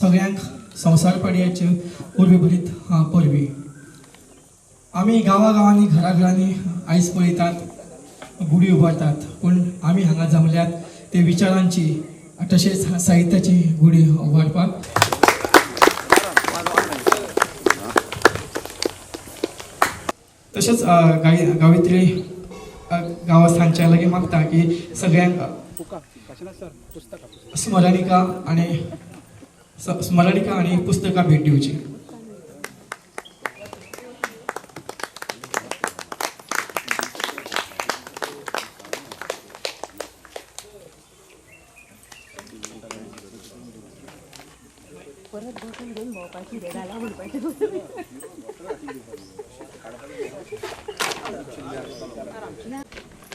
सगळ्यांक संवसार पाडयाचे उर्बेभरीत परबी आमी गांवांनी घराघरांनी आयज पळयतात गुडी उबारतात पूण आमी हांगा जमल्यात ते विचारांची तशेंच साहित्याची गुडी उबारपाक तशेंच गांवीतली गांवस्थांच्या लागीं मागता की सगळ्यांक स्मरणिका आणि पुस्तकां भेट दिवची.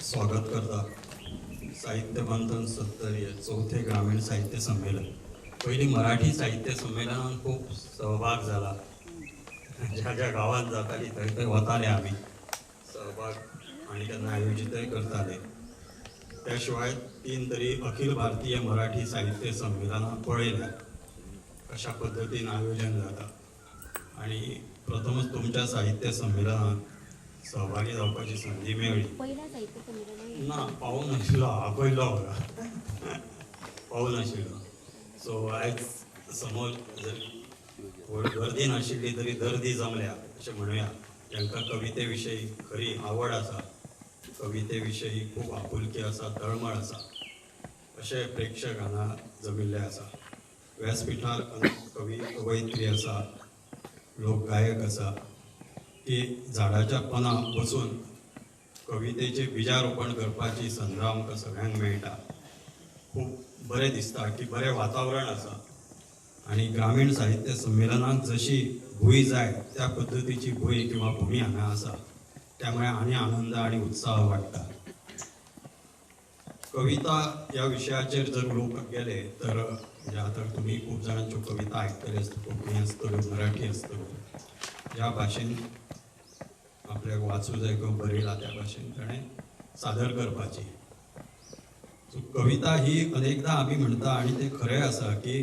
स्वागत करता साहित्य मंथन 70 चौथे ग्रामीण साहित्य संमेलन. पहिली मराठी साहित्य संमेलनात खूप सहभाग झाला. ज्या गावात जाताली थंय वताले आम्ही सहभाग आणि त्यांना आयोजितही करताले. त्याशिवाय 3 तरी अखिल भारतीय मराठी साहित्य संमेलनात पळयल्या कशा पद्धतीने आयोजन जाता आणि प्रथमच तुमच्या साहित्य संमेलनात सहभागी जावपाची संधी मेळ्ळी. ना पावूं नाशिल्लो हांव पयलो पावूं नाशिल्लो. सो आयज समोर जरी व्हड गर्दी नाशिल्ली तरी दर्दी जमल्या अशें म्हणुया. जांकां कविते विशयी खरी आवड आसा, कविते विशयी खूब आपुलकी आसा, तळमळ आसा अशे प्रेक्षक हांगा जमिल्ले आसा. व्यासपीठार कवी कवयित्री आसा, लोकगायक आसा की झाडाच्या पोंदां बसून कवितेचे बिजारोपण करपाची संद आमकां सगळ्यांक मेळटा. खूब बरें दिसता की बरें वातावरण आसा आणि ग्रामीण साहित्य संमेलनाक जशी भूंय जाय त्या पद्धतीची भूंय किंवा भूमी हांगा आसा. त्यामुळे आनी आनंद आणि उत्साह वाडटा. कविता ह्या विशयाचेर जर उलोवपाक गेले तर आतां तुमी खूब जाणांच्यो कविता आयकतले आसतल्यो, कोंकणी आसतल्यो, मराठी आसतल्यो. ज्या भाशेन आपल्याक वाचूं जाय किंवा बरयला त्या भाशेन ताणें सादर करपाची. सो कविता ही अनेकदा आमी म्हणटा आणि ते खरें आसा की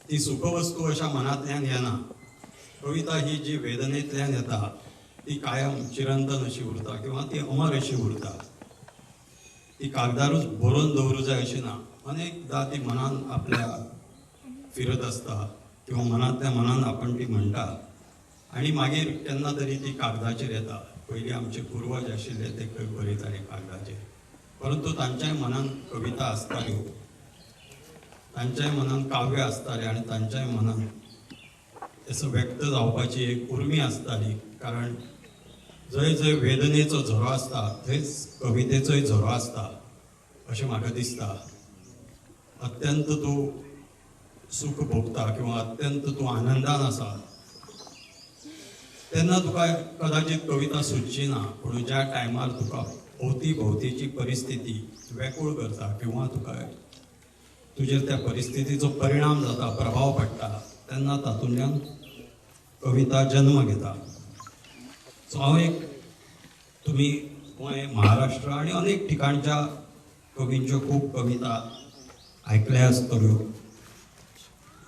ती सुखवस्तू अशा मनांतल्यान येना. कविता ही जी वेदनेंतल्यान येता ती कायम चिरंतन अशी उरता किंवा ती अमर अशी उरता. ती कागदारूच बरोवन दवरूं जाय अशी ना. अनेकदा ती मनान आपल्या फिरत आसता किंवा मनांतल्या मनान आपण ती म्हणटा आणि मागीर केन्ना तरी ती कागदाचेर येता. पयलीं आमचे पुर्वज आशिल्ले ते खंय बरयताले कागदाचेर, परंतु तांच्याय मनान कविता आसताल्यो, तांच्याय मनान काव्य आसतालें आणि तांच्याय मनान असं व्यक्त जावपाची एक उर्मी आसताली. कारण जंय जंय वेदनेचो झरो आसता थंयच कवितेचोय झरो आसता अशें म्हाका दिसता. अत्यंत तूं सूख भोगता किंवा अत्यंत तूं आनंदान आसा तेन्ना तुका कदाचित कविता सुचची ना. पूण ज्या टायमार तुका अवती भोवतीची परिस्थिती व्याकूळ करता किंवा तुका तुजेर त्या परिस्थितीचो परिणाम जाता, प्रभाव पडटा, तेन्ना तातूंतल्यान कविता जन्म घेता. सो हांव एक तुमी गोंय, महाराष्ट्र आणि अनेक ठिकाणच्या कवींच्यो खूब कविता आयकल्या आसतल्यो.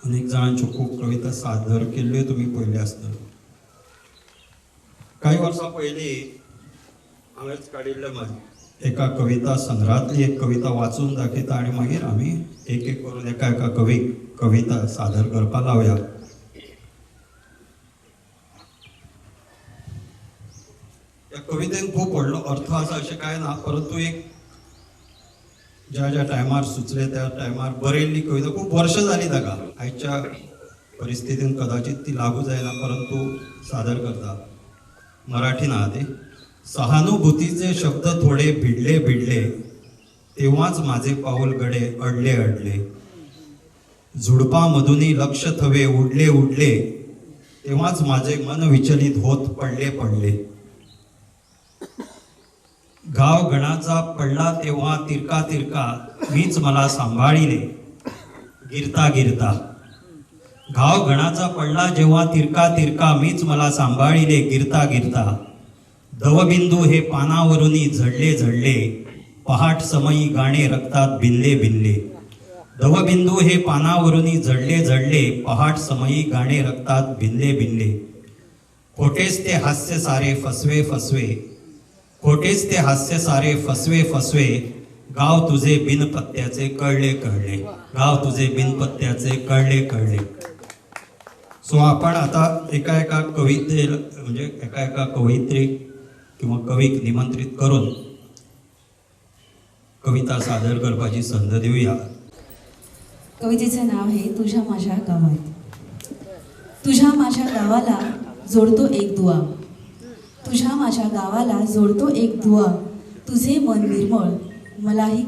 अनेक जाणांच्यो खूब कविता सादर केल्ल्यो तुमी पळयल्यो आसतल्यो. काही वर्सां पयलीं हांवेंच काडिल्ले एका कविता संग्रहांतली एक कविता वाचून दाखयता आणि मागीर आमी एक एक करून एका कवीक कविता सादर करपाक लावया. त्या कवितेन खूब व्हडलो अर्थ आसा अशें कांय ना, परंतु एक ज्या टायमार सुचले त्या टायमार बरयल्ली कविता. खूब वर्सां जालीं ताका. आयच्या परिस्थितीन कदाचित ती लागू जायना, परंतु सादर करता. मराठीन आहा ती. सहानुभूतीचे शब्द थोडे भिडले भिडले तेव्हाच माझे पाऊल गडे अडले अडले. झुडपामधूनही लक्ष थवे उडले उडले तेव्हाच माझे मन विचलित होत पडले पडले. गाव गणाचा पडला तेव्हा तिरका तिरका मीच मला सांभाळिले गिरता गिरता. गाव गणाचा पडला जेव्हा तिरका तिरका मीच मला सांभाळिले गिरता गिरता. दवबिंदू हे पानावरूनही झडले झडले पहाट समयी गाणे रक्तात भिनले भिनले. दवबिंदू हे पानावरुनी जडले जडले, पहाट समयी गाणे रक्तात भिनले भिनले. खोटेच ते हास्य सारे फसवे फसवे, खोटेच ते हास्य सारे फसवे फसवे. गाव तुझे बिनपत्त्याचे कळले कळले, गाव तुझे बिनपत्त्याचे कळले कळले. सो आपण आता एका कवितेला म्हणजे एका कवयित्री किंवा कवीक निमंत्रित करून कविता सादर करपाची संद देऊया. कवितेचं नाव आहे तुझ्या माझ्या गावात. तुझ्या माझ्या गावाला जोडतो एक दुआ, तुझ्या माझ्या गावाला जोडतो एक दुआ. तुझे मन निर्मळ मलाही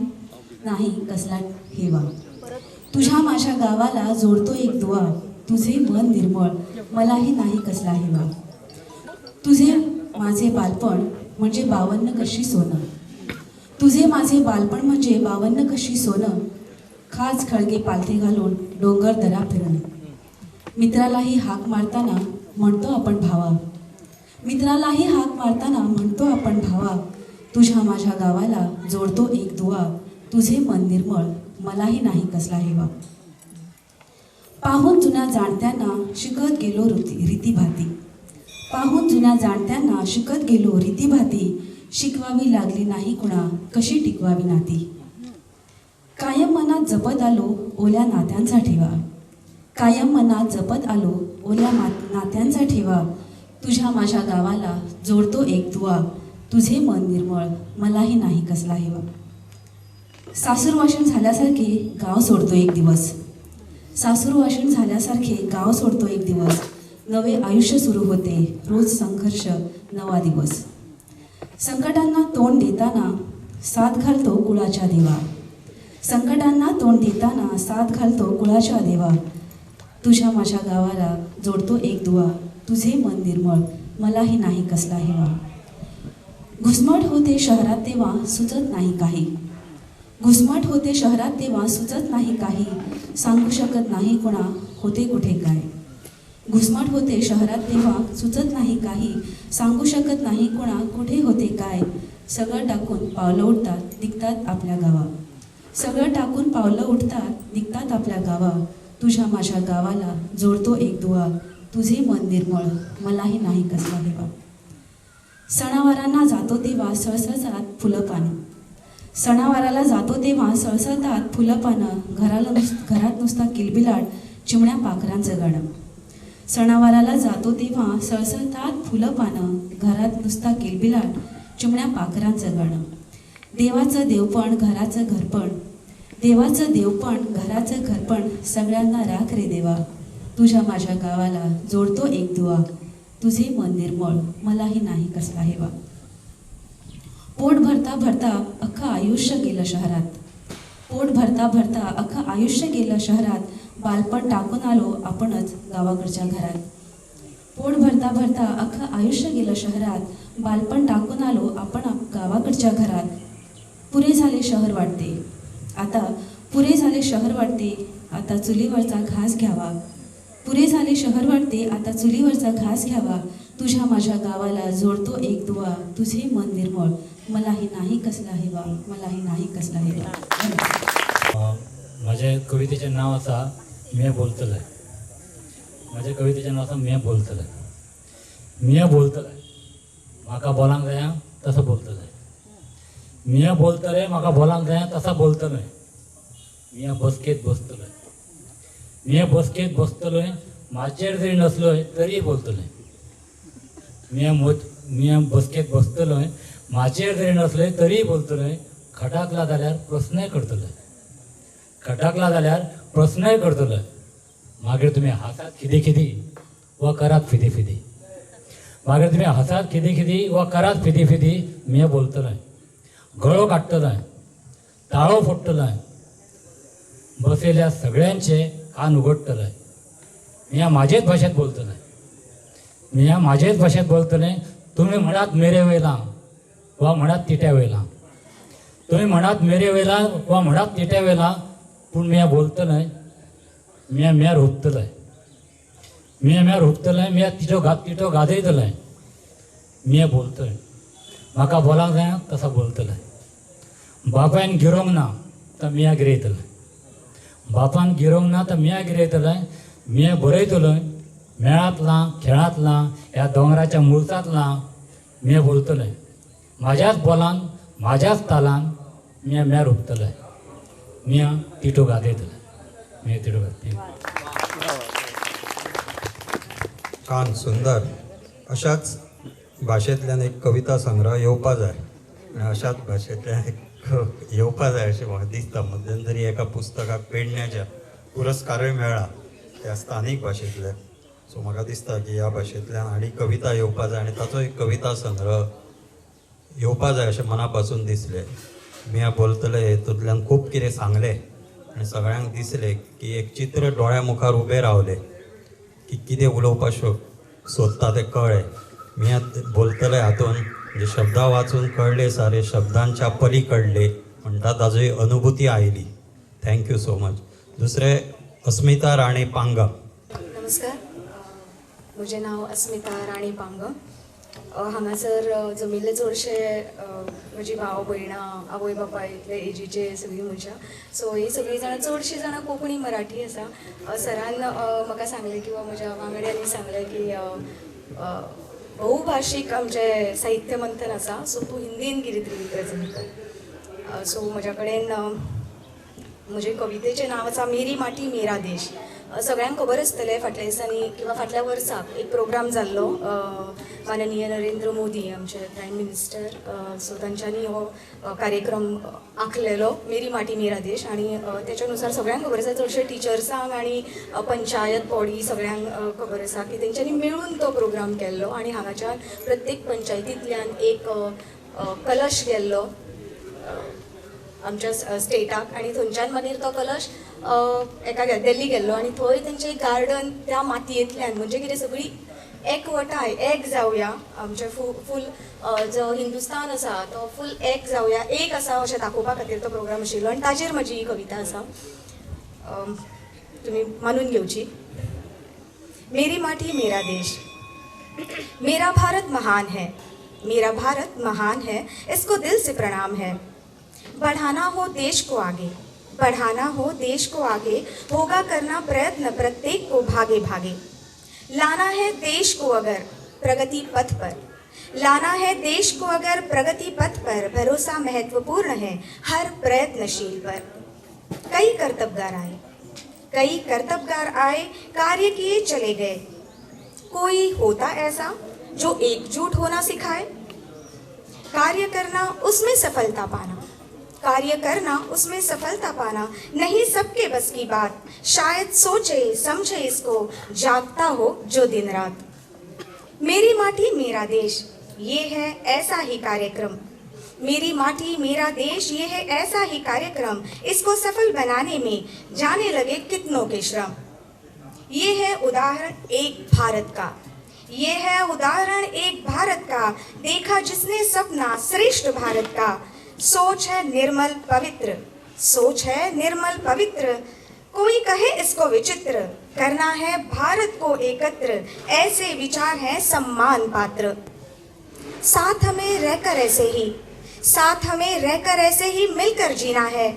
नाही कसला हेवा. तुझ्या माझ्या गावाला जोडतो एक दुआ, तुझे मन निर्मळ मलाही नाही कसला हेवा. तुझे माझे बालपण म्हणजे 52 कशी सोनं, तुझे माझे बालपण म्हणजे 52 कशी सोनं. खास खळगे पालथे घालून डोंगर दरा फिरणं. मित्रालाही हाक मारताना म्हणतो आपण भावा, मित्रालाही हाक मारताना म्हणतो आपण भावा. तुझ्या माझ्या गावाला जोडतो एक दुआ, तुझे मन निर्मळ मलाही नाही कसला हेवा. पाहून जुन्या जाणत्यांना शिकत गेलो रीतीभाती, पाहून जुन्या जाणत्यांना शिकत गेलो रीतीभाती. शिकवावी लागली नाही कुणा कशी टिकवावी नाती. कायम मनात जपत आलो ओल्या नात्यांचा ठेवा, कायम मनात जपत आलो ओल्या नात्यांचा ठेवा. तुझ्या माझ्या गावाला जोडतो एक दुआ, तुझे मन निर्मळ मलाही नाही कसला हेवा. सासूरवाशीण झाल्यासारखे गाव सोडतो एक दिवस, सासूरवाशीण झाल्यासारखे गाव सोडतो एक दिवस. नवे आयुष्य सुरू होते रोज संघर्ष नवा दिवस. संकटांना तोंड देताना साथ घालतो कुळाच्या देवा, संकटांना तोंड देताना साथ घालतो कुळाच्या देवा. तुझ्या माझ्या गावाला जोडतो एक दुआ, तुझे मन निर्मळ मलाही नाही कसला हेवा. घुसमट होते शहरात तेव्हा सुचत नाही काही, घुसमट होते शहरात तेव्हा सुचत नाही काही. सांगू शकत नाही कोणा होते कुठे काय. घुसमट होते शहरात तेव्हा सुचत नाही काही, सांगू शकत नाही कोणा कुठे होते काय. सगळं टाकून पावलं उठतात निघतात आपल्या गावा, सगळं टाकून पावलं उठतात निघतात आपल्या गावा. तुझ्या माझ्या गावाला जोडतो एक दुआ, तुझे मन निर्मळ मलाही नाही कसला हेवा. सणावारांना जातो तेव्हा सळसळतात फुलं पानं, सणावाराला जातो तेव्हा सळसळतात फुलं पानं. घरात नुसता किलबिलाट चिमण्या पाखरांचं गाणं. सणावाराला जातो तेव्हा सळसळतात फुलं पानं, घरात नुसता किलबिलाट चिमण्या पाखरांचं गाणं. देवाचं देवपण घराचं घरपण, देवाचं देवपण घराचं घरपण. सगळ्यांना राख रे देवा. तुझ्या माझ्या गावाला जोडतो एक दुआ, तुझे मन निर्मळ मलाही नाही कसला हेवा. पोट भरता भरता अख्खं आयुष्य गेलं शहरात, पोट भरता भरता अख्खं आयुष्य गेलं शहरात. बालपण टाकून आलो आपणच गावाकडच्या घरात. पोट भरता भरता अख्खं आयुष्य गेलं शहरात, बालपण टाकून आलो आपण गावाकडच्या घरात. पुरे झाले शहर वाटते आता, पुरे झाले शहर वाटते आता चुलीवरचा घास घ्यावा. पुरे झाले शहर वाटते आता चुलीवरचा घास घ्यावा. तुझ्या माझ्या गावाला जोडतो एक दुआ, तुझे मन निर्मळ मलाही नाही कसला हेवा, मलाही नाही कसला हेवा. माझ्या कवितेचें नांव आसा मैं बोलतलें. माझ्या कवितेचें नांव आसा मैं बोलतलें. मैं बोलतलें म्हाका बोलांक जाय तसं बोलतलें. मैं बोलतलें म्हाका बोलांक जाय तसं बोलतलें. मैं बसकेत बसतलें, मैं बसकेत बसतलोय माचेर जरी नसलोय तरी बोलतलें. मैं बसकेत बसतलोय माचेर जरी नसले तरी बोलतलोय. खटाकला जाल्यार प्रश्नय करतलोय, खटाकला जाल्यार प्रश्नय करतलोय. मागीर तुमी हांसात खिदी खिदी वा करात फिदी फिदी, मागीर तुमी हांसात खिदी खिदी वा करात फिदी फिदी. मैं बोलतलोय, गळो काडटलोय, ताळो फोडटलोय. बसयल्या सगळ्यांचे कान उगडटलें. मी म्हाजेच भाशेंत बोलतलें, मी म्हाजेच भाशेंत बोलतलें. तुमी म्हणात मेरे वयला वा म्हणात तिट्या वयला, तुमी म्हणात मेरे वयला वा म्हणात तिट्या वयला. पूण मी बोलतलें, मी हुबतलें, मी हुबतलें. मी तिटो गाजयतलें. मी बोलतलें म्हाका बोलांक जाय तसं बोलतलें. बापायन गिरोंक ना तर मी गिरयतलें, बापान गिरोंक ना तर म्या गिरयतलें, म्या बरयतलोय, मेळांतलां खेळांतलां ह्या दोंगराच्या मुळसांतलां म्या बोलतलें. म्हाज्याच बोलान म्हाज्याच तालान म्या रोखतलें, म्या तिटो गाजयतलें, म्या तिटो गाजतलें. छान सुंदर. अशाच भाशेंतल्यान एक कविता संग्रह येवपा जाय आनी अशाच भाशेंतल्यान एक येवपा जाय अशें म्हाका दिसता. मध्यंतरी एका पुस्तकाक पेडण्याच्या पुरस्कारूय मेळ्ळा त्या स्थानीक भाशेंतल्यान. सो म्हाका दिसता की ह्या भाशेंतल्यान आनी कविता येवपा जाय आनी ताचो एक कविता संग्रह येवपा जाय अशें मना पासून दिसलें. म्या बोलतले हेतूंतल्यान खूब कितें सांगलें आनी सगळ्यांक दिसलें की एक चित्र दोळ्या मुखार उबें रावलें की कितें उलोवपाक सोदता तें कळ्ळें. म्या बोलतले हातून म्हणजे शब्दां वाचून कळले सारे शब्दांच्या पलीकडले म्हणटा ताजी अनुभूती आयली. Thank you so much. दुसरे अस्मिता राणे पांगा. नमस्कार, म्हजें नांव अस्मिता राणी पांग. हांगासर जमिल्ले चडशे म्हजी भाव भयणां आवय बापाय इतले एजीचे सगळीं मनशां. सो ही सगळीं जाणां चडशीं जाणां कोंकणी मराठी आसा. सरान म्हाका सांगलें किंवा म्हज्या वांगड्यांनी सांगलें की बहुभाशीक आमचें साहित्य मंथन आसा, सो तूं हिंदीन कितें तरी प्रेझेंट कर. सो म्हज्या कडेन म्हजे कवितेचें नांव आसा मेरी माटी मेरा देश. सगळ्यांक खबर आसतलें फाटल्या दिसांनी किंवा फाटल्या वर्साक एक प्रोग्राम जाल्लो माननीय नरेंद्र मोदी आमचे प्रायम मिनिस्टर. सो तांच्यांनी हो कार्यक्रम आंखलेलो मेरी माटी मेरा देश आनी तेच्या नुसार सगळ्यांक खबर आसा चडशे टिचर्सांक आनी पंचायत बॉडी सगळ्यांक खबर आसा की तेंच्यांनी मेळून तो प्रोग्राम केल्लो आनी हांगाच्यान प्रत्येक पंचायतींतल्यान एक कलश गेल्लो आमच्या स्टेटाक आनी थंयच्यान मागीर तो कलश एका दिल्ली गेल्लो आनी थंय तेंचें गार्डन त्या मातयेंतल्यान म्हणजे कितें सगळीं एकवटाय एक जावया आमचे फूल जो हिंदुस्तान आसा तो फूल एक जावया एक आसा अशें दाखोवपा खातीर तो प्रोग्राम आशिल्लो आनी ताचेर म्हजी ही कविता आसा. तुमी मानून घेवची. मेरी माटी मेरा देश. मेरा भारत महान है, मेरा भारत महान है, इसको दिल से प्रणाम है. बढ़ाना हो देश को आगे, बढ़ाना हो देश को आगे, होगा करना प्रयत्न प्रत्येक को भागे भागे. लाना है देश को अगर प्रगति पथ पर, लाना है देश को अगर प्रगति पथ पर, भरोसा महत्वपूर्ण है हर प्रयत्नशील पर. कई कर्तव्यगार आए, कार्य किए चले गए. कोई होता ऐसा जो एकजुट होना सिखाए. कार्य करना उसमें सफलता पाना, कार्य करना उसमें सफलता पाना नहीं सबके बस की बात. शायद सोचे समझे इसको जागता हो जो दिन रात. मेरी माटी मेरा देश ये है ऐसा ही कार्यक्रम. मेरी माटी मेरा देश ये है ऐसा ही कार्यक्रम. इसको सफल बनाने में जाने लगे कितनों के श्रम. ये है उदाहरण एक भारत का, ये है उदाहरण एक भारत का. देखा जिसने सपना श्रेष्ठ भारत का. सोच है निर्मल पवित्र, सोच है निर्मल पवित्र. कोई कहे इसको विचित्र, करना है भारत को एकत्र. ऐसे विचार हैं सम्मान पात्र. साथ हमें रहकर ऐसे ही, साथ हमें रहकर ऐसे ही मिलकर जीना है.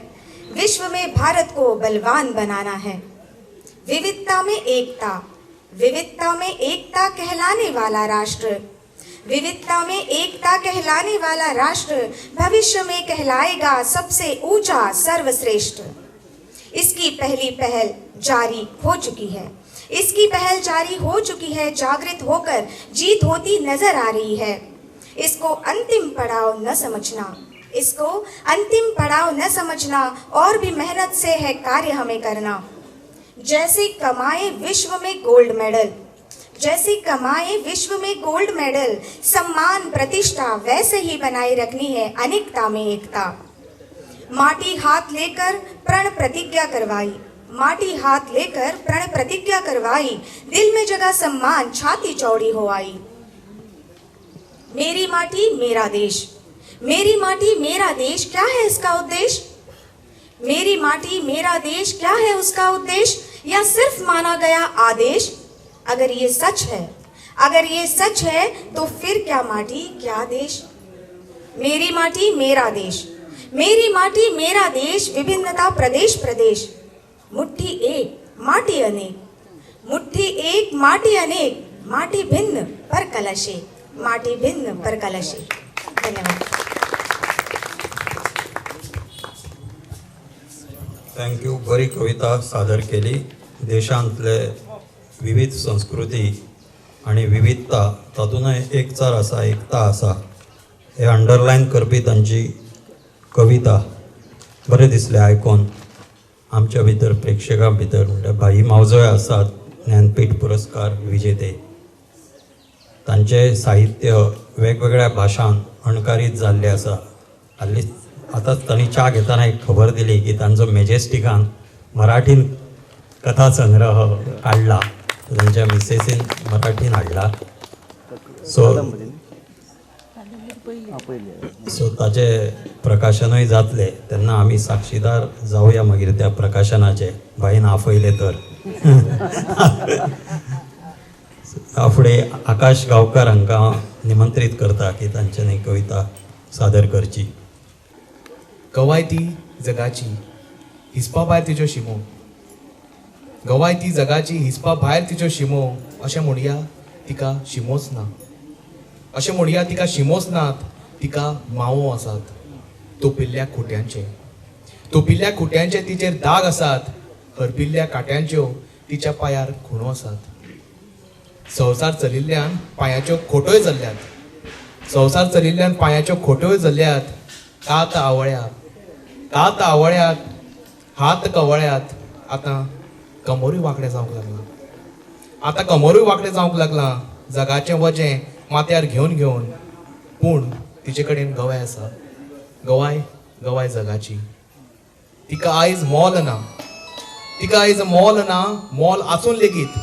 विश्व में भारत को बलवान बनाना है. विविधता में एकता, विविधता में एकता कहलाने वाला राष्ट्र. विविधता में एकता कहलाने वाला राष्ट्र भविष्य में कहलाएगा सबसे ऊंचा सर्वश्रेष्ठ. इसकी पहली पहल जारी हो चुकी है, इसकी पहल जारी हो चुकी है. जागृत होकर जीत होती नजर आ रही है. इसको अंतिम पड़ाव न समझना, इसको अंतिम पड़ाव न समझना. और भी मेहनत से है कार्य हमें करना. जैसे कमाए विश्व में गोल्ड मेडल, जैसे कमाए विश्व में गोल्ड मेडल. सम्मान प्रतिष्ठा वैसे ही बनाए रखनी है अनेकता में एकता. माटी हाथ लेकर प्रण प्रतिज्ञा करवाई, माटी हाथ लेकर प्रण प्रतिज्ञा करवाई. दिल में जगह सम्मान छाती चौड़ी हो आई. मेरी माटी मेरा देश, मेरी माटी मेरा देश क्या है इसका उद्देश्य. मेरी माटी मेरा देश क्या है उसका उद्देश्य. या सिर्फ माना गया आदेश. अगर ये सच है, अगर ये सच है तो फिर क्या माटी क्या देश. मेरी माटी मेरा देश, मेरी माटी मेरा देश. विभिन्नता प्रदेश प्रदेश, मुठ्ठी एक माटी अनेक, मुठ्ठी एक माटी अनेक, माटी भिन्न पर कलशे, माटी भिन्न पर कलशे. धन्यवाद. थँक्यू. बरी कविता सादर केली. देशांतले विविध संस्कृती आणि विविधता तातूंतय एकचार आसा, एकता आसा, हे अंडरलायन करपी तांची कविता बरें दिसलें आयकून. आमच्या भितर प्रेक्षकां भितर म्हणजे भाई मावजोय आसात, ज्ञानपीठ पुरस्कार विजेते. तांचे साहित्य वेगवेगळ्या भाशांत अणकारीत जाल्लें आसा. हाल्ली आतांच तांणी च्या घेताना एक खबर दिली की तांचो मॅजेस्टिकान मराठीन कथा संग्रह काडला, तांच्या मिसेसीन मराठीन हाडला. सो ताचे प्रकाशनूय जातले तेन्ना आमी साक्षीदार जावया मागीर त्या प्रकाशनाचे, भाईन आफयले तर. फुडें आकाश गांवकार हांकां निमंत्रीत करता की तांच्यांनी कविता सादर करची. गवायती जगाची हिसपा भायर तिच्यो शिमो, गवायती जगाची हिसपा भायर तिच्यो शिमो, अशें म्हणया तिका शिमोच ना. अशें म्हणया तिका शिमोच नात, तिका मावो आसात. तोपिल्ल्या खुट्यांचे, तोपिल्ल्या खुट्यांचे तिचेर दाग आसात. हरपिल्ल्या काट्यांच्यो तिच्या पांयार खुणो आसात. संवसार चलिल्ल्यान पांयाच्यो खोट्योय जाल्ल्यात, संवसार चलिल्ल्यान पांयाच्यो खोट्योय जाल्ल्यात. कात आवळ्यात, कात आवळ्यात, हात कवळ्यात. आतां कमरूय वांकडें जावंक लागलां, आतां कमरूय वांकडें जावंक लागलां. जगाचें वजें माथ्यार घेवन घेवन, पूण तिचे कडेन गवाय आसा. गवाय, गवाय जगाची. तिका आयज मोल ना, तिका आयज मोल ना. मोल आसून लेगीत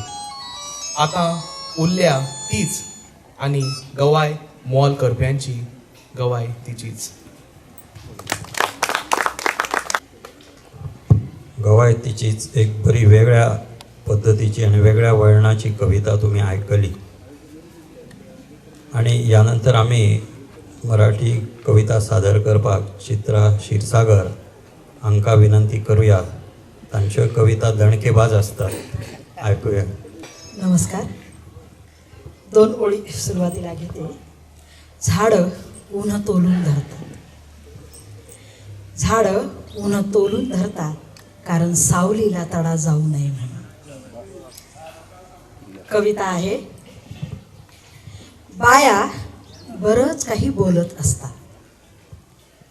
आतां उरल्या तीच, आनी गवाय मोल करप्यांची, गवाय तिचीच. गवाय तिचीच एक बरी वेगळ्या पद्धतीची आणि वेगळ्या वळणाची कविता तुम्ही ऐकली. आणि यानंतर आम्ही मराठी कविता सादर करपाक चित्रा क्षीरसागर हांकां विनंती करूया. तांच्यो कविता दणकेबाज असतात, ऐकूया. नमस्कार. 2 ओळी सुरुवातीला घेते. झाडं ऊन तोलून धरतात, झाडं ऊन तोलून धरतात, कारण सावलीला तडा जाऊ नये म्हणून. कविता आहे. बाया बरंच काही बोलत असतात,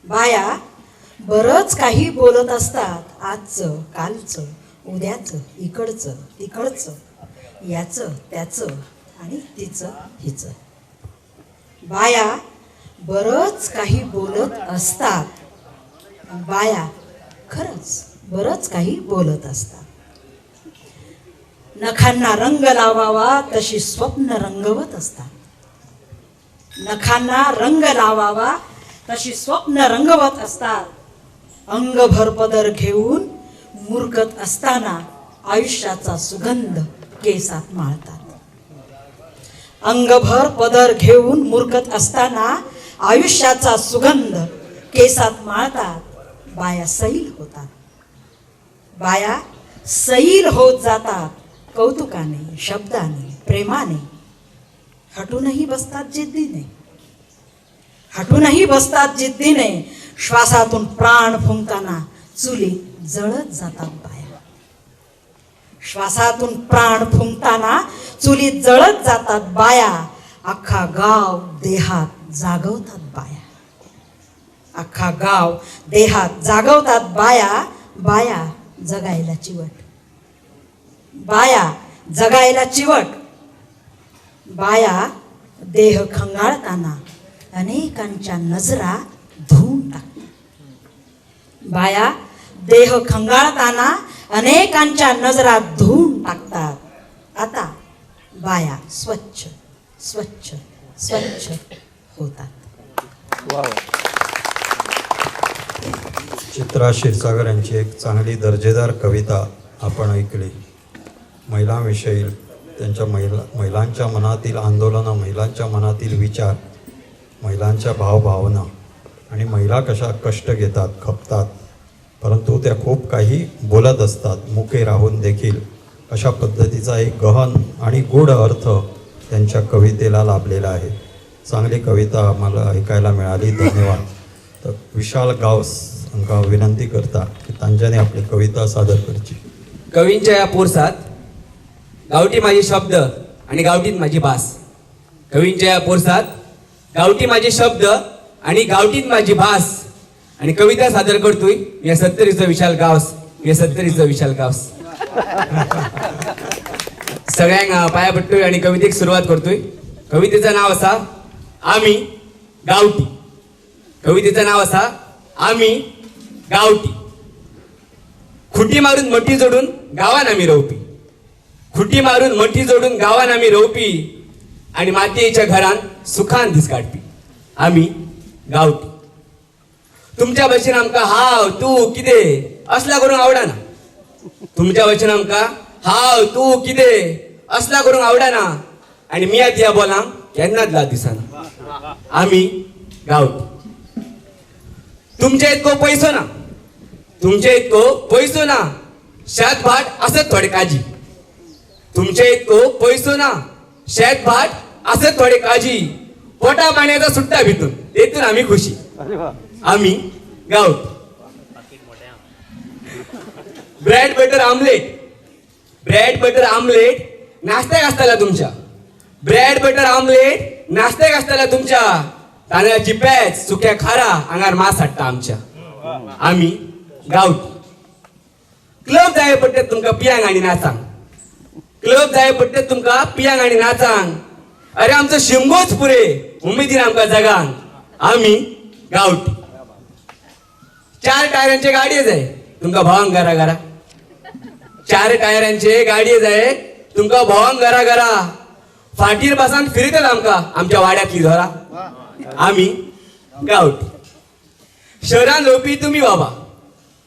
बाया बरंच काही बोलत असतात. आजचं, कालचं, उद्याचं, इकडचं, तिकडचं, याचं, त्याचं आणि तिचं, हिचं. बाया बरंच काही बोलत असतात. बाया खरंच बरंच काही बोलत असतात. नखांना रंग लावावा तशी स्वप्न रंगवत असतात, नखांना रंग लावावा तशी स्वप्न रंगवत असतात. अंगभर पदर घेऊन मुरकत असताना आयुष्याचा सुगंध केसात माळतात. अंगभर पदर घेऊन मुरकत असताना आयुष्याचा सुगंध केसात माळतात. बाया सैल होतात, बाया सैल होत जातात. कौतुकाने, शब्दाने, प्रेमाने. हटूनही बसतात जिद्दीने, हटूनही बसतात जिद्दीने. श्वासातून प्राण फुंकताना चुलीत जळत जातात बाया, श्वासातून प्राण फुंकताना चुलीत जळत जातात बाया. अख्खा गाव देहात जागवतात बाया, अख्खा गाव देहात जागवतात बाया. बाया जगायला चिवट, बाया जगायला चिवट. बाया देह खंगाळताना अनेकांच्या नजरा धुवून टाकतात. बाया देह खंगाळताना अनेकांच्या नजरा धुवून टाकतात. आता बाया स्वच्छ स्वच्छ स्वच्छ होतात. चित्रा क्षीरसागर यांची एक चांगली दर्जेदार कविता आपण ऐकली. महिलांविषयी, त्यांच्या महिलांच्या मनातील आंदोलनं, महिलांच्या मनातील विचार, महिलांच्या भावभावना आणि महिला कशा कष्ट घेतात, खपतात परंतु त्या खूप काही बोलत असतात मुके राहून देखील. अशा पद्धतीचा एक गहन आणि गूढ अर्थ त्यांच्या कवितेला लाभलेला आहे. चांगली कविता आम्हाला ऐकायला मिळाली. धन्यवाद. तर विशाल गावस हांकां विनंती करता की तांच्यांनी आपली कविता सादर करची. कवींच्या या पोरसात गावठी माझे शब्द आणि गावठीत माझी भास. कवींच्या या पोरसात गावठी माझे शब्द आणि गावठीत माझी भास. आणि कविता सादर करतोय या 70चं विशाल गावस. या 70चं विशाल गावस. सगळ्यांक पाया पडतोय आणि कवितेक सुरुवात करतोय. कवितेचं नाव असा आम्ही गावठी. कवितेचं नाव असा आम्ही गावठी. खुटी मारून मठी जोडून गावान आम्ही रोवपी. खुटी मारून मठी जोडून गावान आम्ही रोवपी आणि मातयेच्या घरान सुखान दीस काढपी. आम्ही गावठी. तुमच्या भशेन आमकां हाव तू कितें असला करूंक आवडना. तुमच्या भशेन आमकां हाव तू कितें असला करूंक आवडना आणि मी आता या बोलांक केन्नाच लाज दिसना. आम्ही गावठी. तुमच्या इतको पैसो ना. तुमच्या इतको पैसो ना. शेत भाट असत थोडे काजी. तुमच्या इतको पैसो ना. शेत भाट असत थोडे काजी. पोटा पाण्याचा सुट्टा भितून तेतून आम्ही खुशी. आम्ही गावठी. Bread butter omelette. Bread butter omelette नाश्त्याक आसतला तुमच्या. ब्रेड बटर आमलेट नाश्त्याक आसतला तुमच्या. तांदळाची पॅच सुक्या खारा आंगार मास हाडटा आमच्या. आम्ही गावठी. क्लब जाय पडटात तुमकां पियांक आनी नाचांक. क्लब जाय पडटात तुमकां पियांक आनी नाचांक. अरे आमचो शिमगोच पुरे उमेदीन आमकां जगांक. आम्ही गावठी. 4 टायरांचे गाडये जाय तुमकां भोंवंक घरा घरा. 4 टायरांचे गाडये जाय तुमकां भोंवंक घरा घरा. फाटीर बसान फिरयतात आमकां आमच्या वाड्यातली झोरा. आम्ही गावठी. शहरान रोवपी तुम्ही बाबा.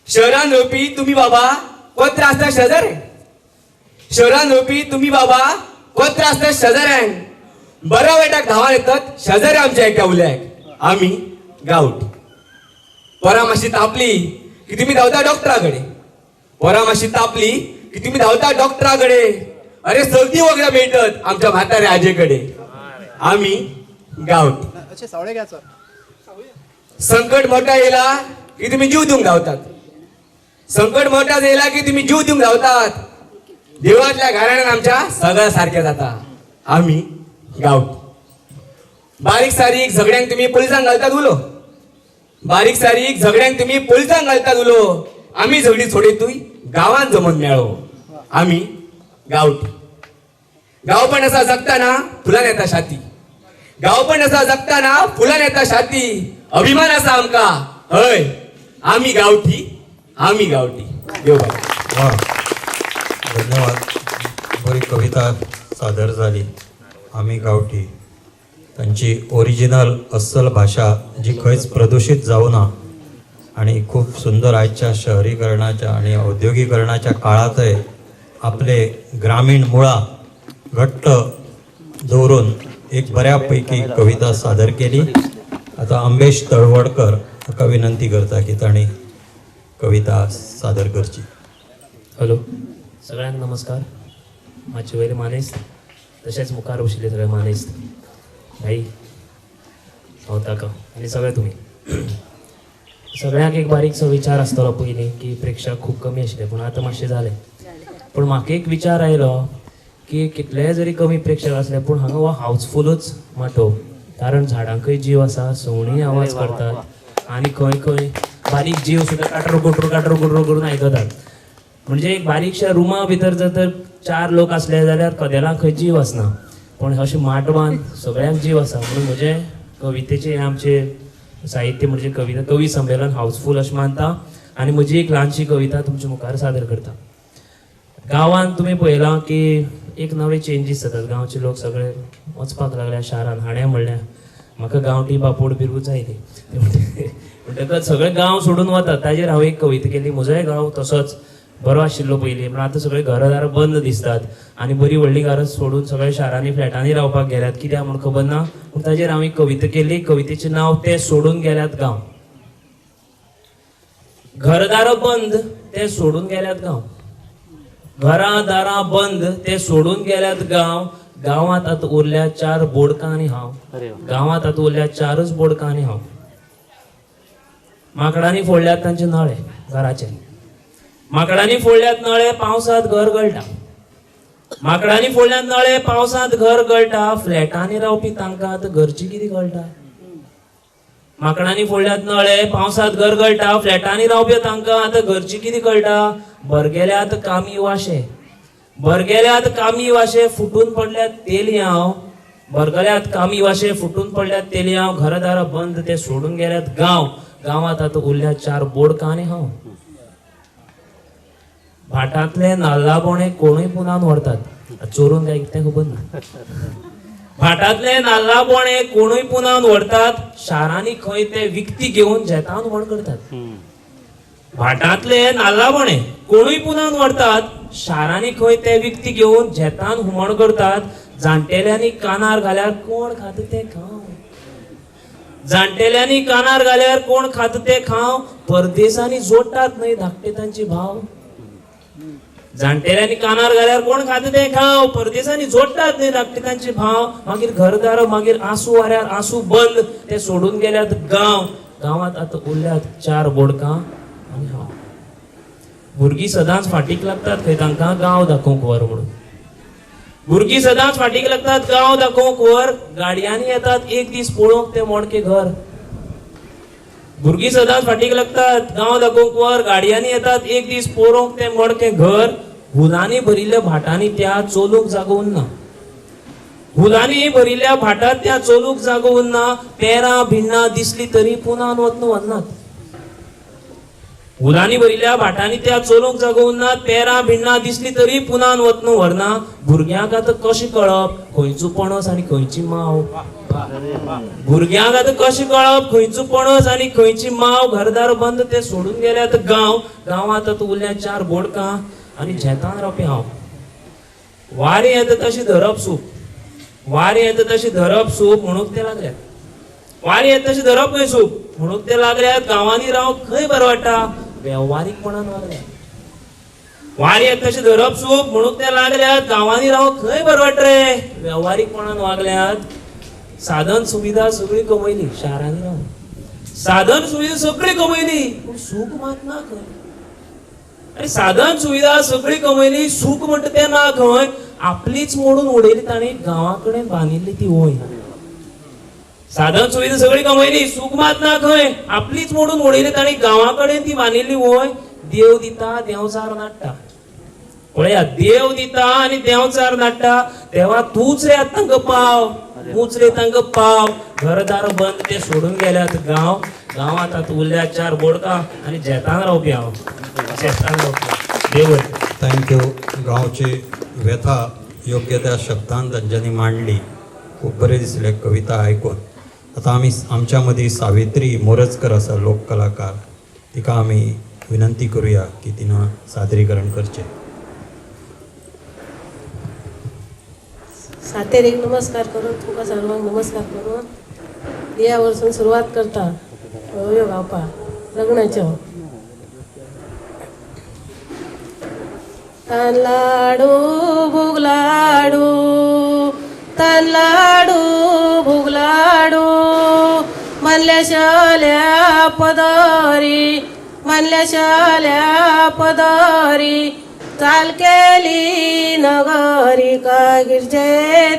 शहरान रोवपी तुम्ही बाबा कोत्र आसता शेजाऱ्यांक. शहरान रोवपी तुम्ही बाबा कोत्र आसता शेजाऱ्यांक. बऱ्या वायटाक धांवान येतात शेजारी आमच्या एकट्या उल्याक. आम्ही गावठी. पोरा मातशी तापली की तुम्ही धांवता डॉक्टराकडे. पोरा मातशी तापली की तुम्ही धांवता डॉक्टराकडे. अरे सर्दी वगैरे मेळटत आमच्या म्हाताऱ्या आजेकडे. आम्ही गावठी. संकट मोठा येला की तुम्ही जीव दिवंक धांवतात. संकट मोठा येला की तुम्ही जीव दिवंक धांवतात. देवळातल्या घराण्यान आमच्या सगळं सारखें जाता. आम्ही गावठी. बारीक सारीक झगड्यांक तुम्ही पुलिसांक घालतात उलो. बारीक सारीक झगड्यांक तुम्ही पुलिसांक घालतात उलो. आम्ही झगडी सोडयतूय गावान जमून मेळो. आम्ही गावठी. गावपण असा जगताना फुलान येता छाती. गावपण असा जगताना फुलान येता छाती. अभिमान असा आमका हय आम्ही गावठी. आम्ही गावठी. देव बरें. वा धन्यवाद. बरी कविता सादर झाली. आम्ही गावठी. त्यांची ओरिजिनल अस्सल भाषा जी खंयच प्रदूषित जावना आणि खूप सुंदर आजच्या शहरीकरणाच्या आणि औद्योगिकरणाच्या काळातय आपले ग्रामीण मुळा घट्ट दवरून एक बऱ्यापैकी कविता सादर केली. आता अंबेश तळवडकर हाका विनंती करता की ताणी कविता सादर करची. हॅलो सगळ्यांना नमस्कार. माझे वयले मानेस्त तसेच मुखार बशिल्ले सगळे मानेस्त भाई होता का आणि सगळे तुम्ही. सगळ्यांक एक बारीकसो विचार आसतलो पयलीं की प्रेक्षक खूब कमी आशिल्ले पूण आतां मातशें जालें. पूण म्हाका एक विचार आयलो की कितलेय जरी कमी प्रेक्षक असले पूण हांगा हो हावसफुलूच माटो. कारण झाडांकय जीव आसा. सवणीय आवाज करतात आणि खंय खंय बारीक जीव सुद्दां काटरो कुटरो करून आयकतात. म्हणजे एक बारीकशा रुमा भितर जर तर 4 लोक असले जाल्यार कदेलांक खंय जीव आसना. पण अशें माटवान सगळ्यांक जीव आसा. म्हणून म्हजे कवितेचे आमचे साहित्य म्हणजे कविता कवी संमेलन हावसफुल अशें मानता. आनी म्हजी एक ल्हानशी कविता तुमच्या मुखार सादर करता. गांवांत तुमी पळयलां की एक नवे चेंजीस जातात. गांवचे लोक सगळे वचपाक लागल्या शारान. हाणें म्हणलें म्हाका गांवठी बापोड बिरवू जायली. म्हणटकच सगळे गांव सोडून वतात. ताजेर हांवें एक कविता केली. म्हजोय गांव तसोच बरो आशिल्लो पयलीं पूण आतां सगळे घरदार बंद दिसतात आनी बरी व्हडली घरां सोडून सगळे शारांनी फ्लॅटांनी रावपाक गेल्यात. कित्याक म्हूण खबर ना पूण ताजेर हांवें एक कविता केली. कवितेचें नांव तें सोडून गेल्यात गांव. घरदार बंद ते सोडून गेल्यात गाव. घरादारा बंद ते सोडून गेल्यात गाव. गावात आता उरल्या 4 बोडका आणि हाव. गावात आता उरल्या 4च बोडका आणि हाव. माकडांनी फोडल्यात तांचे नळे घराचे. माकडांनी फोडल्यात नळे, पावसात घर गळटा. माकडांनी फोडल्यात नळे, पावसात घर गळटा. फ्लॅटांनी रावपी तांकां आतां घरची कितें कळटा. माकडांनी फोडल्यात नळे, पावसात घर गळटा. फ्लॅटांनी रावपी तांकां आतां घरची कितें कळटा. भरगेल्यात कामी वाशे. भरगेल्यात कामी वाशे फुटून पडल्यात तेलयांव. भरगेल्यात कामी वाशे फुटून पडल्यात तेलयांव. घरदार बंद ते सोडून गेल्यात गाव. गावात आता उरल्या 4 बोडका आणि हाव. भाटांतले नाल्ला बोणे कोणूय पुनान व्हरतात. चोरून काय कितें खबर ना. भाटांतले नाल्ला बोणे कोणूय पुनान व्हरतात. शारांनी खंय ते विकती घेवन शेतान व्हड करतात. भाटांतले नाल्ला बोणे कोणूय पुनान व्हरतात. शारांनी खंय ते विकती घेवन शेतान हुमण करतात. जाणटेल्यांनी कानार घाल्यार कोण खात ते खाव. जाणटेल्यांनी कानार घाल्यार कोण खात ते खाव. परदेशांनी जोडटात न्हय धाकटे तांचे भाव. जाणटेल्यांनी कानार घाल्यार कोण खात ते खाव. परदेशांनी जोडटात न्हय धाकटे तांचे भाव. मागीर घरदार मागीर आंसू वाऱ्यार आंसू बंद ते सोडून गेल्यात गाव. गावात आता उरल्यात 4 बोडका आणि हाव. भुरगीं सदांच फाटीक लागतात खंय तांकां गांव दाखोवंक व्हर म्हणून. भुरगीं सदांच फाटीक लागतात गांव दाखोवंक व्हर. गाडयांनी येतात एक दीस पळोवंक ते मोडके घर. भुरगीं सदांच फाटीक लागतात गांव दाखोवंक व्हर. गाडयांनी येतात एक दीस पळोवंक ते मोडके घर. हुलांनी भरिल्ल्या भाटांनी त्या चोलूंक जागो उरना. हुलांनी भरिल्ल्या भाटांत त्या चोलूंक जागो उरना. पेरां भिन्नां दिसली तरी पुनान वतना वचनात. हुलांनी भरिल्ल्या भाटांनी त्या चोलूंक जागो उरनात. पेरां भिन्नां दिसली तरी पुनान वतना व्हरना. भुरग्यांक आतां कशें कळप खंयचो पणस आनी खंयची माव. भुरग्यांक आतां कशें कळप खंयचो पणस आनी खंयची माव. घरदार बंद ते सोडून गेल्यात गांव. गांवांत आतां उरल्या 4 बोडका आनी शेतान रावपी हांव. वारी येता तशी धरप सूप. वारी येता तशी धरप सूप म्हणून ते लागल्यात. वारी येता तशी धरप खंय सूप म्हणून ते लागल्यात. गांवांनी रावंक खंय बरें वाडटा. वेव्हारीकपणान वागल्यात. वारी येता तशी धरप सूप म्हणून ते लागल्यात. गांवांनी रावंक खंय बरें वाडटा रे. वेव्हारीकपणान वागल्यात. साधन सुविधा सगळी कमयली शारांनी रावन. साधन सुविधा सगळी कमयली पूण सूख मात ना खंय. अरे साधन सुविधा सगळी कमयली सूख म्हणटा तें ना खंय. आपलीच मोडून उडयली ताणी गांवा कडेन बांदिल्ली ती वय. साधन सुविधा सगळी कमयली सूख मात ना खंय. आपलीच मोडून उडयली ताणी गांवा कडेन ती बांदिल्ली वय. देव दिता देंवचार नाडटा. पळया देव दिता आनी देंवचार नाडटा. तेव्हा तूच रे आतां तांकां पाव. तूच रे तांकां पाव. घरदार बंद ते सोडून गेल्यात गांव. गांवांत आतां उरल्या 4 बोडका आनी शेतान रावपी हांव. शेतान रावपी देव. थँक्यू. गांवची व्यथा योग्य त्या शब्दांत तांच्यांनी मांडली. खूब बरें दिसलें कविता आयकून. आतां आमी आमच्या मदीं सावित्री मोरजकर आसा लोक कलाकार. तिका आमी विनंती करूया की तिनं सादरीकरण करचें. सातेरीक नमस्कार करून तुमकां सर्वांक नमस्कार करून दिया वरसून सुरवात करता ह्यो गावपाक लग्नाच्यो. तान लाडू भूग लाडू तान लाडू भूग लाडू मानल्या शाल्या पदारी मानल्या शाल्या पदारी चाल केली नगरी का गिरजे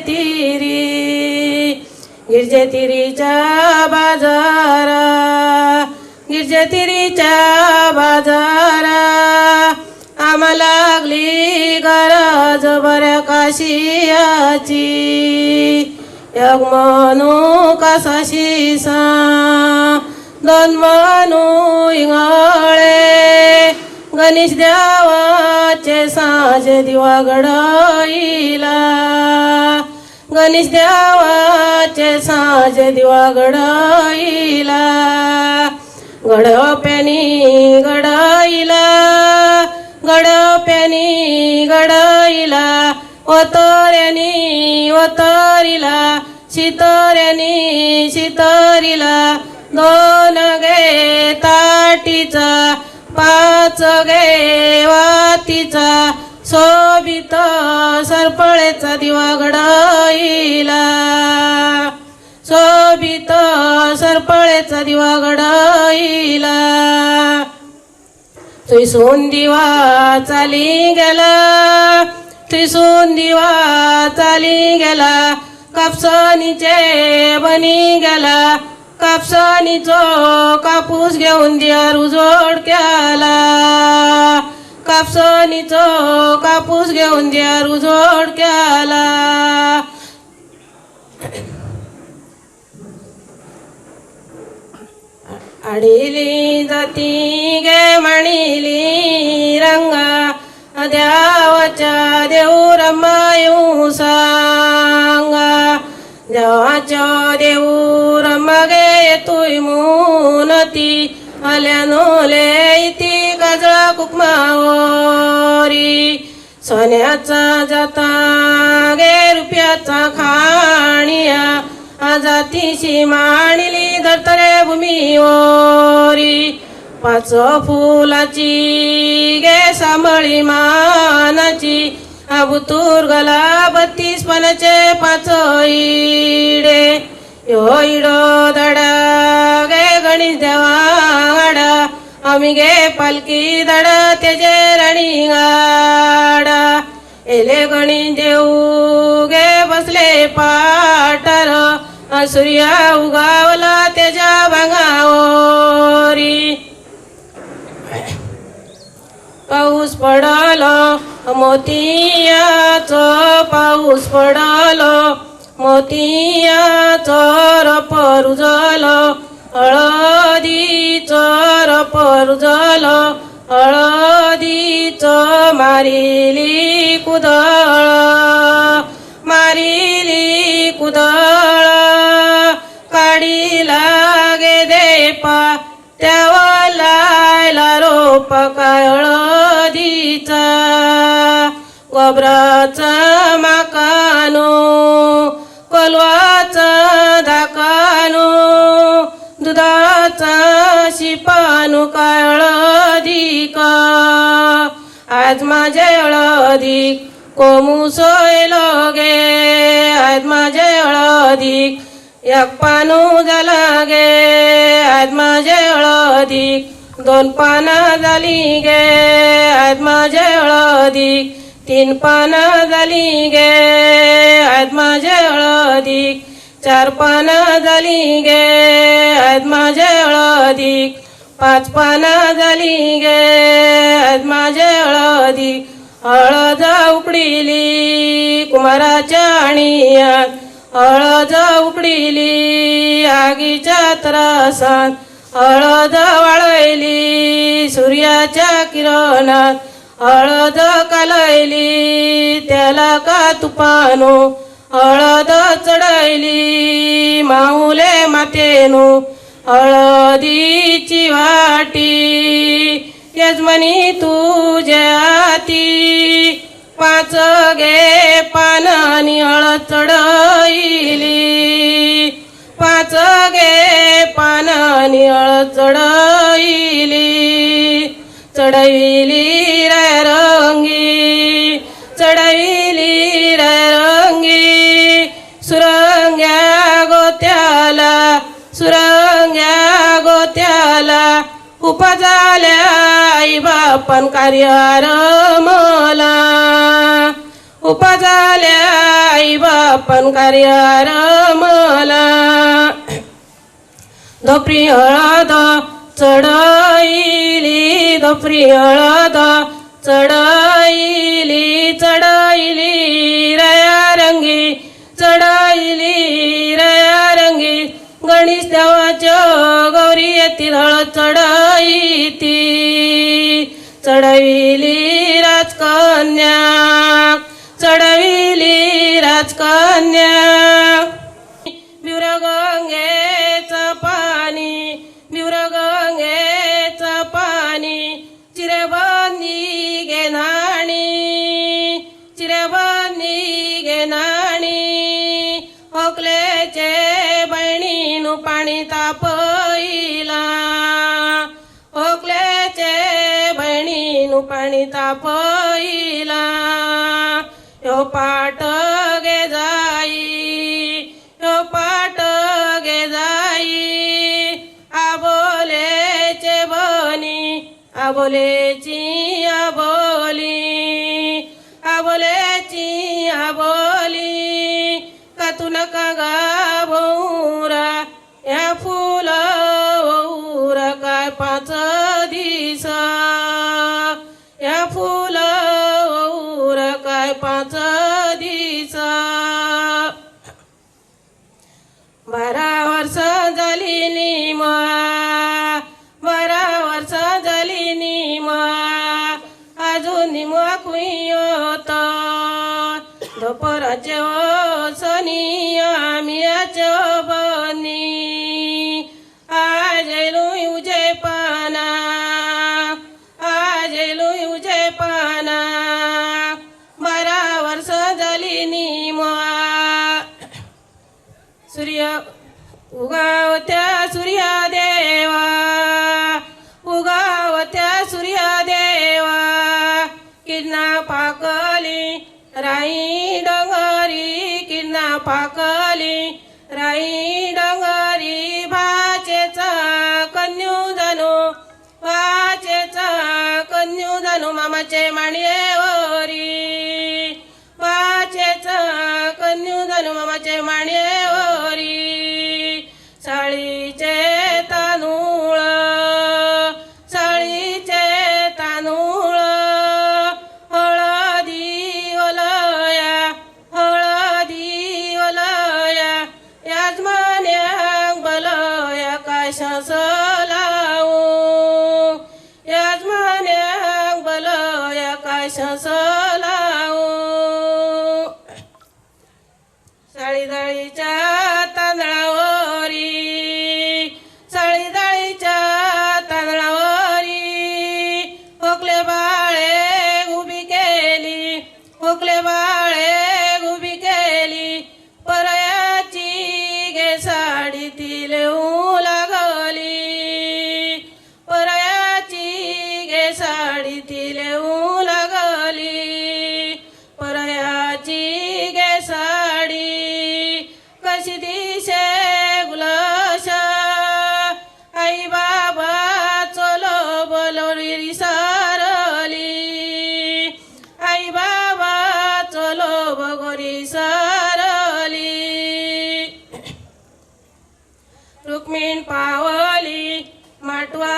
तिरीच्या बाजारा गिरजे तिरीच्या बाजारा आम्हा लागली गरज बऱ्या काशियाची एक मनू कसाशी सा 2 मनू इंगळे गणेश देवाचे साजे दिवा घडईला गणेश देवाचे साजे दिवा घडईला गडप्यानी घडईला गडप्यानी घडईला ओतऱ्यानी ओतरीला शितऱ्यानी शितरीला 2 गे ताटीचा पाच गेवातीचा शोभित सरपळेचा दिवा घडईला शोभित सरपळेचा दिवा घडईला तुझून दिवा चाली गेला तुझून दिवा चाली गेला कापसानीचे बनी गेला कापसानीचो कापूस घेऊन दियार उजोड केला कापसानीचो कापूस घेऊन दियार उजोड केला आडिली जाती गे म्हणिली रंगा देवाच्या देऊ रमायू सांगा देवाच्या देऊ रमा गे तुय मुनती आल्यानोले इति गाजळा कुकमावरी सोन्याचा जाता गे रुपयाचा खाणिया जातीशी मांडली धरतरे भूमीवरी पाच फुलाची गे सांभळी मानाची आबुतूर गला 32 पानाचे 5 इडे यो इडो दडा गे गणेश देवाडा आम्ही गे पालकी दडा तेजे राणी गाडा एले गणेश देऊ गे बसले पाटार सूर्या उगावला तेजा भांगावरी पाऊस पडलो मोतियाचो पाऊस पडलो मोतियाचो रोप रुजलो हळदीचो रोप रुजलो हळदीचो मारिली कुदळ मारिली कुदळ काढी लागे देपा त्यावर लायला रोप काय हळदीचा गोबराचा माकानो कलवाचा धाकानो दुधाचा शिपानो काय हळदीक आज माझे हळदीक कोमू सोयलो गे आज माझे हळदीक एक पानू झाला गे आज माझे हळदीक 2 पाना झाली गे आज माझे हळदीक 3 पाना झाली गे आज माझे हळदीक 4 पाना झाली गे आज माझे हळदीक 5 पाना झाली गे आज माझे हळदीक हळद उकडिली कुमाराच्या आणियात हळद उकडिली आगीच्या त्रासात हळद वाळवली सूर्याच्या किरणात हळद कालयली त्याला का तुपानो हळद चढयली माऊले मातेनो हळदीची वाटी यजमानी तुझ्या हाती 5 गे पानानी हळद चढयली 5 गे पानानी हळद चढयली चढविली रंगी चढविली रंगी सुरंग्या गोत्याला सुरंग्या गोत्याला उपजाल्या आई बापन कार्य रमला उपजाल्या आई बापन कार्य रमला धोपरी हळद चढयली धोपरी हळद चढयली चढयली रया रंगी चढयली रया रंगी गणेश देवाच्या गौरी येतील हळद चढयती चढविली राजकन्या चढविली राजकन्या बिवरगंगेचं पाणी बिवरगंगेचं पाणी चिरबंदी घेणाणी चिरबंदी घेणाणी होकलेचे बहिणीनु पाणी तापईला होकलेचे नु पाणी तापईला ह्यो पाट गे जाई ह्यो पाट गे जाई आबोलेचे बनी आबोलेची आबोली आबोलेची आबोली का तू नका गा भौरा या फुल ओरा काय 5 दिस या फुल ओरा काय 5 दिस 12 वर्ष झाली निमा 12 वर्ष झाली निमा अजून निमा कुयोत दोपराचे सनी आम्याचे बनी आज उजे पाना आज उजे पाना 12 वर्ष झाली निमा सूर्य उगावत्या सूर्या देवा उगावत्या सूर्या देवा किरणा पाकली राई डोंगरी किरणा पाकली राई डोंगरी भाचेचा कन्यू जाणू भाचेचा कन्यू जाणू मामाचे माणयेवरी भाचेचा कन्यू जाणू मामाचे माणयेवरी साळीचे तांदूळ साळीचे तांदूळ हळदी ओलया हळदी ओलया याजमान्याक बलया काय शास लावू याजमान्याक बलया काय शास लावू साळीदाळीच्या तांदळावरी साळीदाळीच्या तांदळावरी खोकले बाळे उभी केली खोकले बाळे उभी केली परयाची गे साडी ती लेऊ लागली परयाची गे साडी ती लेऊ लागली परयाची गे साडी कशी दिशे गुलाशा आई बाबा चलो बोलोरी सारली आई बाबा चलो बगोरी सारली रुक्मिण पावली माटवा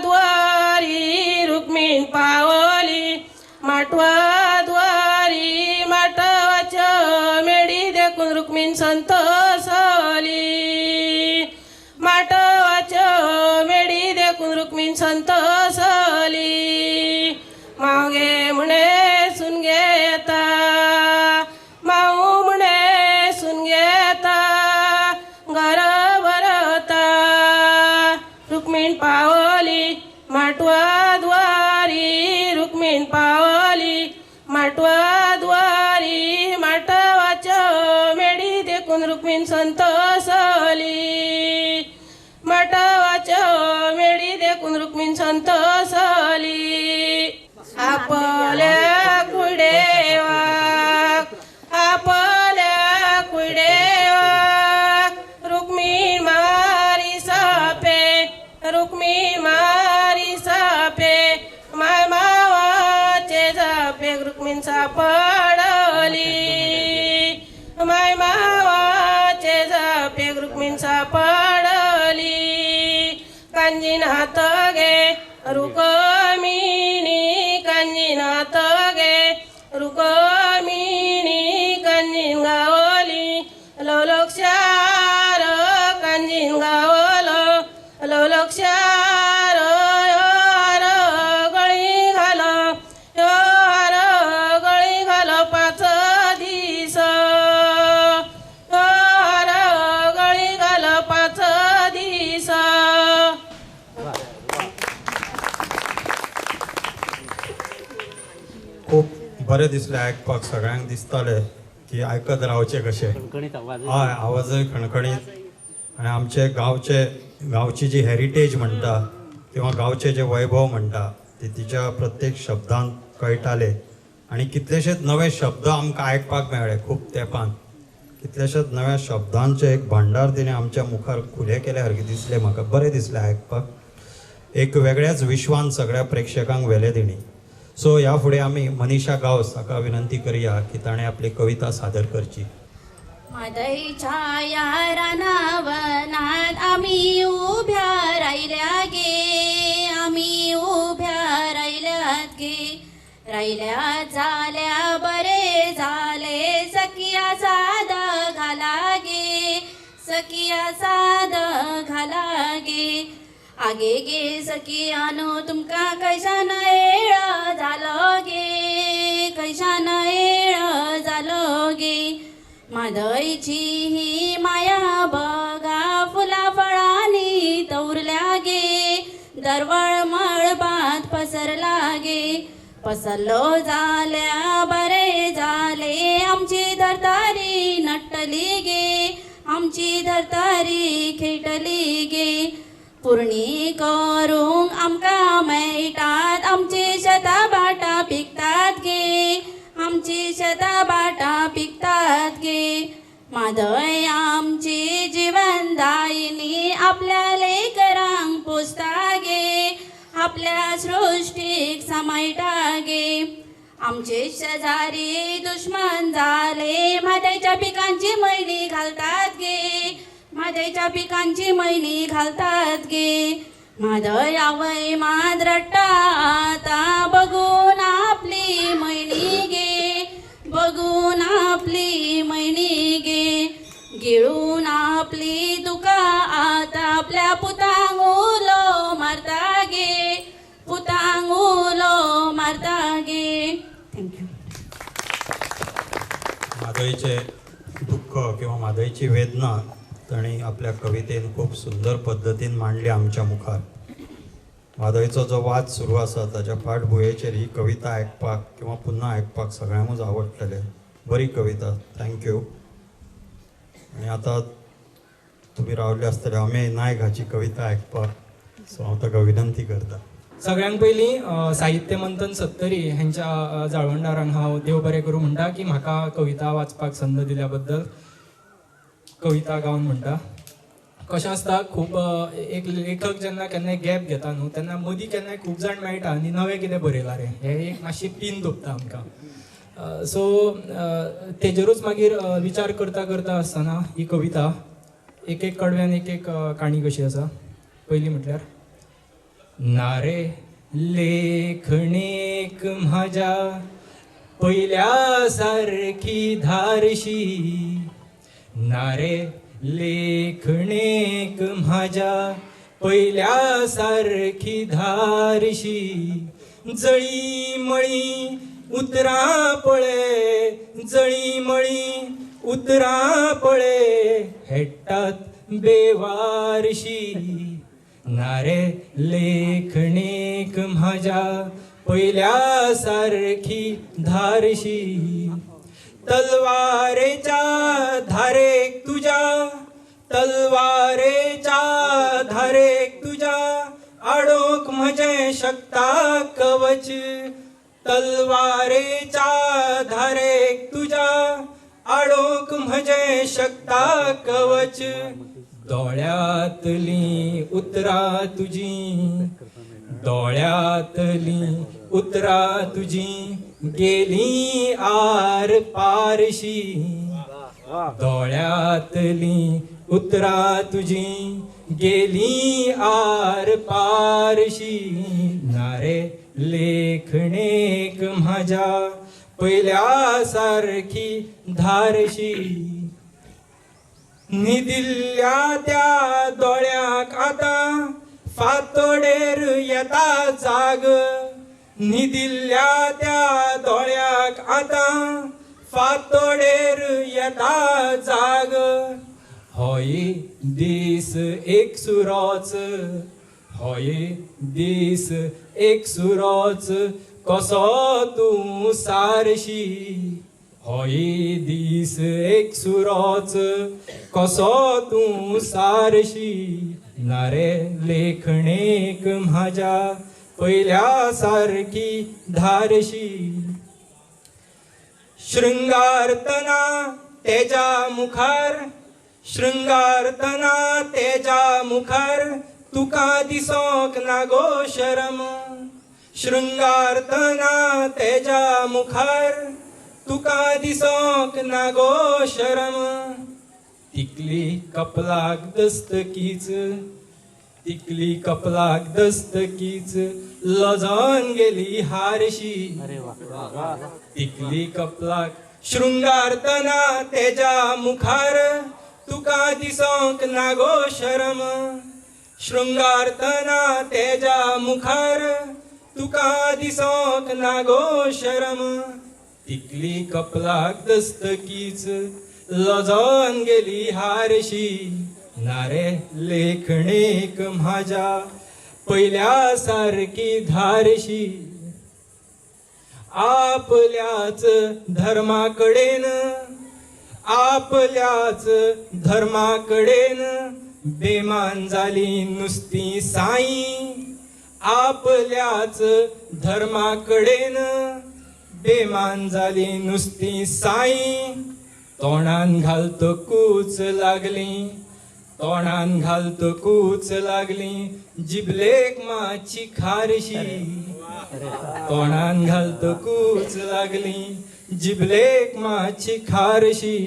द्वारी रुक्मिण पावली माटवा द्वारी माटवाच्या मेडी देखून रुक्मिण संतोषली माटवाच्या मेडी देखून रुक्मिण संतोषली मागे म्हणे सुन घेता माऊ म्हणे सुन घेता घर भरता रुक्मिण पावली माटवा द्वारी रुक्मिण पावली माटवा द्वारी माटवाच्या मेडी देखून रुक्मिण संतोषली माटवाच्या मेडी देखून रुक्मिण संतोषली आपल्या कुडेवाक आपल्या कुडेवाक रुक्मिण मारी सापे रुक्मिण मारी सापे माय मावाचे जापे रुक्मिण सापडली माय मावाचे जापे रुक्मिण सापडली कांजीनाथ गे रुक्मिणी कांजीनाथ गे रुक्मिणी कांजीन गावली लवलक्षार कांजीन गावलो लवलक्षार हार गळी घाल हार गळी घाल 5 दिस हार गळी घाल 5 दिस खूप बरें दिसलें आयकपाक सगळ्यांक दिसतालें की आयकत रावचें कशें हय आवाजय खणखणीत आनी आमचे गांवची जी हेरिटेज म्हणटा किंवा गांवचे जे वैभव म्हणटा ते तिच्या प्रत्येक शब्दांत कळटाले आनी कितलेशेच नवे शब्द आमकां आयकपाक मेळ्ळे खूब तेंपान. कितलेशेच नव्या शब्दांचे एक भांडार तिणें आमच्या मुखार खुले केले सारकें दिसलें म्हाका. बरें दिसलें आयकपाक. एक वेगळ्याच विश्वान सगळ्या प्रेक्षकांक व्हेलें तिणी. सो ह्या फुडें आमी मनीषा गांवस हाका विनंती करया की ताणें आपली कविता सादर करची. मादईच्या या रानावनात आम्ही उभ्या राहिल्या गे, आम्ही उभ्या राहिल्यात गे. राहिल्या झाल्या बरे झाले, सखिया साद घाला गे, सखिया साद घाला गे. आगे गे सखियानो तुमका कैशान येळ झालो गे, कैशान येळ झालो गे. मादईची ही माया बघा फुला फळांनी तौरल्या गे, दरवळ मळबात पसरला गे. पसरलो झाल्या बरे झाले, आमची धरतारी नटली गे, आमची धरतारी खेटली गे. पुरणी करूंक आमकां मेळटात, आमची शेतां बाटा पिकतात गे, आमची शेतां बाटा पिकतात गे. मादय आमची जीवनदायिनी आपल्या लेकरांक पोसता गे, आपल्या सृष्टीक समायटा गे. आमचे शेजारी दुश्मन झाले, म्हादयच्या पिकांची मैली घालतात गे, म्हादयच्या पिकांची मैली घालतात गे. मादय आवय माद रट्टा आता, बघून आपली मैली गे, बघून आपली मैली गे. गिळून आपली दुका आता आपल्या पुतांग उलो मारता गे, पुतांग उलो मारता गे. थँक्यू. मादईचे दुःख किंवा मादईची वेदना ताणी आपल्या कवितेन खूब सुंदर पद्दतीन मांडली आमच्या मुखार. मादईचो जो वाद सुरू आसा ताच्या फाटभुंयेचेर ही कविता आयकपाक किंवा पुन्हा आयकपाक सगळ्यांकूच आवडटलें. बरी कविता. थँक्यू. आनी आतां तुमी रावल्ले आसतले अमेय नायक हाची कविता आयकपाक. सो हांव ताका विनंती करता. सगळ्यांत पयलीं साहित्य मंथन सत्तरी हांच्या जाळवणदारांक हांव देव बरें करूं म्हणटा की म्हाका कविता वाचपाक संद दिल्या बद्दल. कविता गावन म्हणटा. कशें आसता खूब एक लेखक जेन्ना केन्नाय गॅप घेता न्हू तेन्ना मदीं केन्नाय खूब जाण मेळटा आनी नवें कितें बरयलां रे हें एक मातशी पीन दवरता आमकां. सो तेजेरूच मागीर विचार करता करता आसतना ही कविता एक एक कडव्यान एक एक काणी कशी आसा. पयली म्हटल्यार नारे लेखणेक म्हाज्या पयल्या सारकी धारशी, नारे लेखणेक म्हाज्या पयल्या सारकी धारशी. जळी मळी उतरां पळे, जळी मळी उतरां पळे हेट्टात बेवारशी. नारे लेखणेक म्हाज्या पयल्या सारकी धारशी. तलवारेच्या धारेक तुझ्या, तलवारेच्या धारेक तुझ्या आडोक म्हजें शकता कवच. तलवारेच्या धारेक तुझ्या आडोक म्हजें शकता कवच. दोळ्यांतली उतरां तुजी, दोळ्यांतली उतरां तुजी गेली आर पारशी. दोळ्यांतली उतरां तुजी गेली आर पारशी. नारे लेखणेक म्हाज्या पयल्या सारकी धारशी. न्हिदिल्ल्या त्या दोळ्याक आतां फातोडेर येता जाग. न्हिदिल्ल्या त्या दोळ्याक आतां फातोडेर येता जाग. होय दीस एक सुरोच, होय दीस एक सुरोच कसो तूं सारशी. होय दीस एक सुरोच कसो तूं सारशी. नारे लेखणेक म्हाज्या पहिल्या सारखी धारशील. शृंगारतना तेजा मुखार, शृंगारतना तेजा मुखार, तुका दिसोंक ना गो शरम. शृंगारतना तेजा मुखार, तुका दिसोंक ना गो शरम. तिकली कपलाक दस्तकीच, तिकली कपलाक दस्तकीच, लजोन गेली हारशी. तिकली कपलाक शृंगारतना तेजा मुखार, तुका दिसोंक ना गो शरम. शृंगारतना तेजा मुखार, तुका दिसोंक ना गो शरम. तिकली कपलाक दस्तकीच, लजोन गेली हारशी. नारे लेखणेक म्हाज्या पहिल्या सारकी धारशी. आपल्याच धर्माकडेन, आपल्याच धर्माकडेन बेमान जाली नुस्ती साई. आपल्याच धर्माकडेन बेमान जाली नुस्ती साई. तोंडान घालतकूच लागली, तोंडान घालतकूच लागली, जिबलेक मातशी खारशी. तोंडान घालतकूच लागली, जिबलेक मातशी खारशी.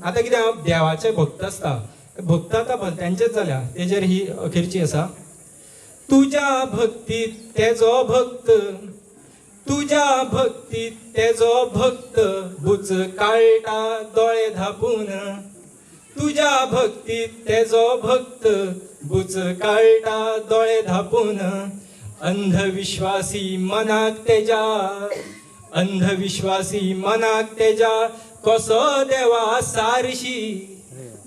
आता कितें देवाचे भक्त आसता, भक्त आतां भक्तांचेच जाल्या, तेजेर ही अखेरची आसा. तुज्या भक्तीत तेजो भक्त, तुज्या भक्तीत तेजो भक्त, बुच काळटा दोळे धापून. तुज्या भक्तीत तेजो भक्त, बुच काळटा दोळे धापून. अंधविश्वासी मनाक तेजा, अंधविश्वासी मनाक तेजा, कसो देवा सारशी.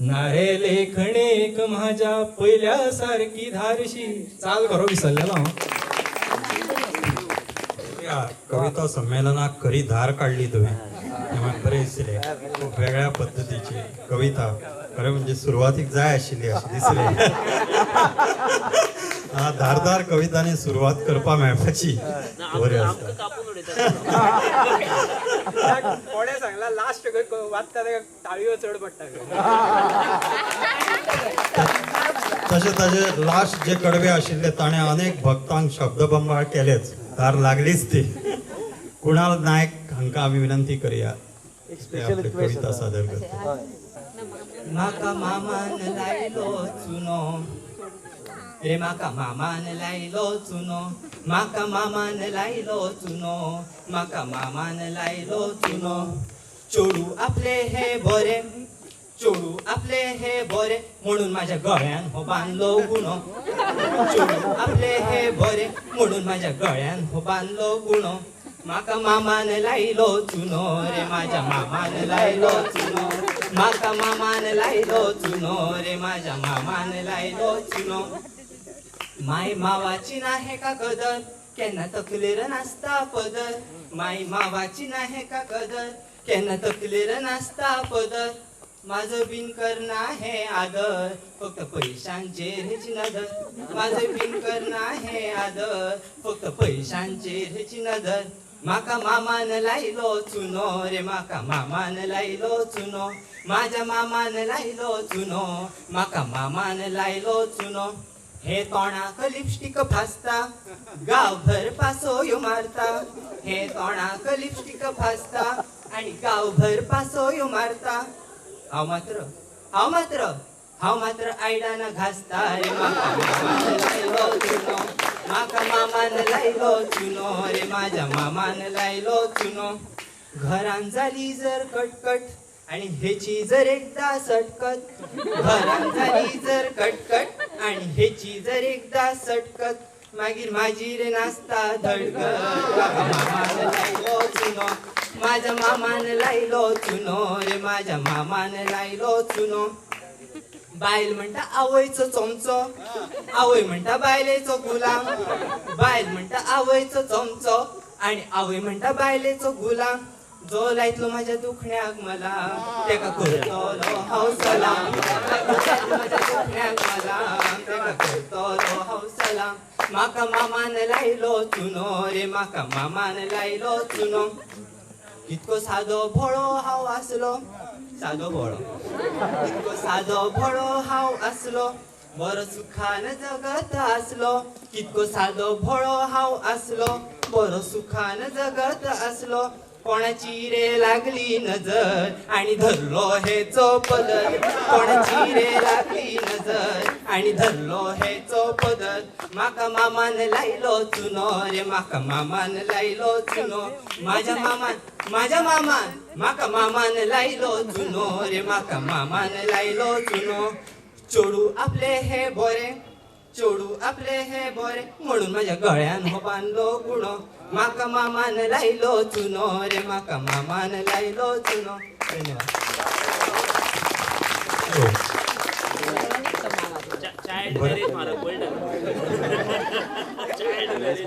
नारे लेखणेक म्हाज्या पहिल्या सारकी धारशी. चाल खरो विसरलेलो हांव. या कविता संमेलनाक खरी धार काढली तुवें, म्हाका बरें दिसलें. खूब वेगळ्या पद्दतीची कविता, खरें म्हणजे सुरवातीक जाय आशिल्ली अशें दिसलें. धारदार कवितांनी सुरवात करपा मेळपाची बरी आसता. कोणे सांगला लास्ट वाचता ताळयो चड पडटा. तशें ताजे लास्ट जे कडवे आशिल्ले ताणें अनेक भक्तांक शब्दबंबाळ केलेच, धार लागलीच ती. कुणाल नायक हांकां आमी विनंती करया ते आपली कविता सादर करता. म्हाका मामान लायलो चुनो रे, म्हाका मामान लायलो चुनो, म्हाका मामान लायलो चुनो, म्हाका मामान लायलो चुनो. चोडू आपले हे बरे, चोडू आपले हे बरे, म्हणून माझ्या गळ्यान हो बांधलो गुणो. चोडू आपले हे बरे, म्हणून माझ्या गळ्यान हो बांधलो गुणो. म्हाका मामान लायलो चुनो रे, माझ्या मामान लायलो चुनो, म्हाका मामान लायलो चुनो रे, माझ्या मामान लायलो चुनो. माय मावाची नाहे का कदर, केन्ना तकलेर नासता पदर. माय मावाची नाहे का कदर, केन्ना तकलेर नासता पदर. माझं बिन करना हे आदर, फक्त पैशांचेर हेची नदर. माझं बिन करना हे आदर, फक्त पैशांचेर हेची नदर. म्हाका मामान लायलो चुनो रे, म्हाका मामान लायलो चुनो, माझ्या मामान लायलो चुनो, म्हाका मामान लायलो चुनो. हे तोंडाक लिपस्टिक फासता, गांवभर पासोयो मारता. हे तोंडाक लिपस्टिक फासता आनी गांवभर पासोयो मारता. हांव मात्र आयडाना घासता रे, म्हाका मामान लायलो चुनो, म्हाका मामान लायलो चुनो रे, माझ्या मामान लायलो चुनो. घरान जाली जर कटकट आणि हेची जर एकदा सटकत. घरान जाली जर कटकट आणि हेची जर एकदा सटकत, मागीर माझी रे नासता धडकत. म्हाका मामान लायलो चुनो, माझ्या मामान लायलो चुनो रे, माझ्या मामान लायलो चुनो. बायल म्हणटा आवयचो चमचो, आवय म्हणटा बायलेचो गुलाम. बायल म्हणटा आवयचो चमचो आणि आवय म्हणटा बायलेचो गुलाम. जो लायतलो माझ्या दुखण्याक मला, तेका करतलो हांव सलाम. माझ्या दुखण्याक मला, तेका करतलो हांव सलाम. माका मामान लायलो चुनो रे माका मामान लायलो चुनो कितको सादो भोळो हांव आसलो सादो भोळो कितको सादो भोळो हांव आसलो बरो सुखान जगत आसलो कितको सादो भोळो हांव आसलो बरो सुखान जगत आसलो कोणाची रे लागली नजर आणि धरलो हेचो पदर कोणाची रे लागली नजर आणि धरलो हेचो पदर माका मामान लायलो चुनो रे माका मामान लायलो चुनो माझ्या मामान माका मामान लायलो चुनो रे माका मामान लायलो चुनो चोडू आपले हे बरे चोडू आपले हे बरे म्हणून माझ्या गळ्यान हो बांधलो गुणो माका मामान लायलो चुनो रे माका मामान लायलो चुनो धन्यवाद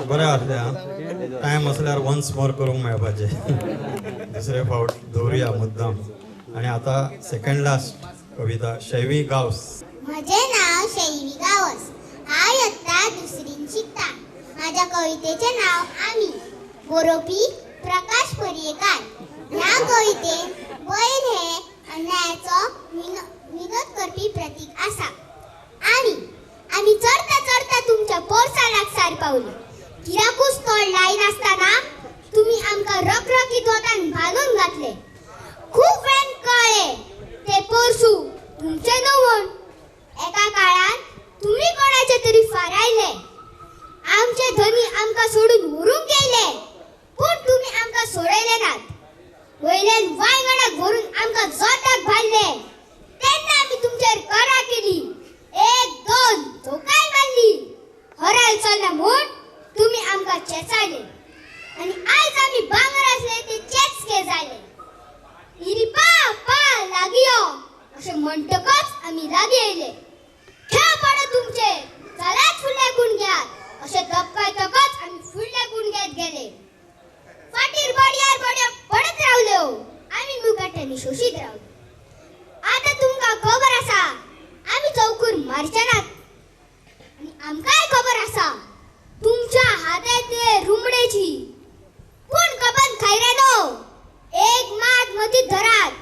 बरें आसलें टायम असल्यार वन्स मोर करूंक मेळपाचें दुसरे फावट दवरुया मुद्दाम आनी आतां सेकंड लास्ट कविता शैवी गांवस. माझे नाव शैवी गावस. हांव इयत्ता दुसरीन शिकता. माझ्या कवितेचे नाव आमी. बरोवपी प्रकाश पर्येकार. ह्या कवितेन बैल हे अन्यायाचो विनोद करपी प्रतीक आसा. आमी चढता चढता तुमच्या पोरसा लागसार पावली. किराकूच तोड लायन आसतना तुम्ही आमकां रखरखीत वतान बांदून घातले. खूप वेळ कळ्ळे ते पोरसू तुमचे न्हय. एका काळान तुम्ही कोणाचे तरी फारायले. आमचे धनी आमकां सोडून व्हरून गेले. पूण तुम्ही आमकां सोडयले नात. वयल्यान वांयगणाक भरून आमकां जोताक भाल्ले. तेन्ना आमी तुमचेर करा केली. 1-2 धोकाय मारली. हराल चलना म्हूण तुम्ही आमकां चेचायले. आनी आयज आमी भांगर आसले ते चेचके जाले. इरिपा पा लागीं यो अशें म्हणटकच आमी लागीं येयले. खेळ पडो तुमचे जाल्यार फुडल्या गुणग्यात अशें दपकायतकच आमी फुडल्या गुणग्यात गेले. फाटीर बडयार बडयो पडत रावल्यो. आमी मुखाट्यांनी शोशीत रावले. आतां तुमकां खबर आसा आमी चौकूर मारचे नात. आनी आमकांय खबर आसा तुमच्या हातांतले रुमडेची. पूण कबन खैरेनो एक मात मतीत धरात.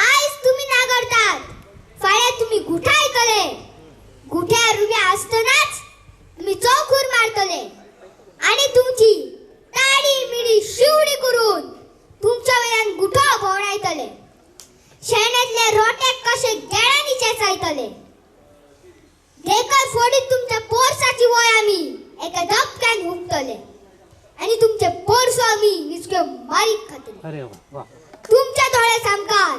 आयज तुम्ही नागरतात फाल्यां तुम्ही गुठायतले. गुठ्यार उब्या आसतनाच तुम्ही चौकूर मारतले आनी तुमची ताडी मिडी शिवडी करून तुमच्या वयल्यान गुठो भोंवडायतले. शेणांतले रोटे कशे गेळ्यांनी चेचायतले. देखर फोडीत तुमच्या पोरसाची वय आमी एका धपक्यान हुपतले आनी तुमचे पोरसो आमी निचक्यो मारीत खातले. तुमच्या दोळे सामकार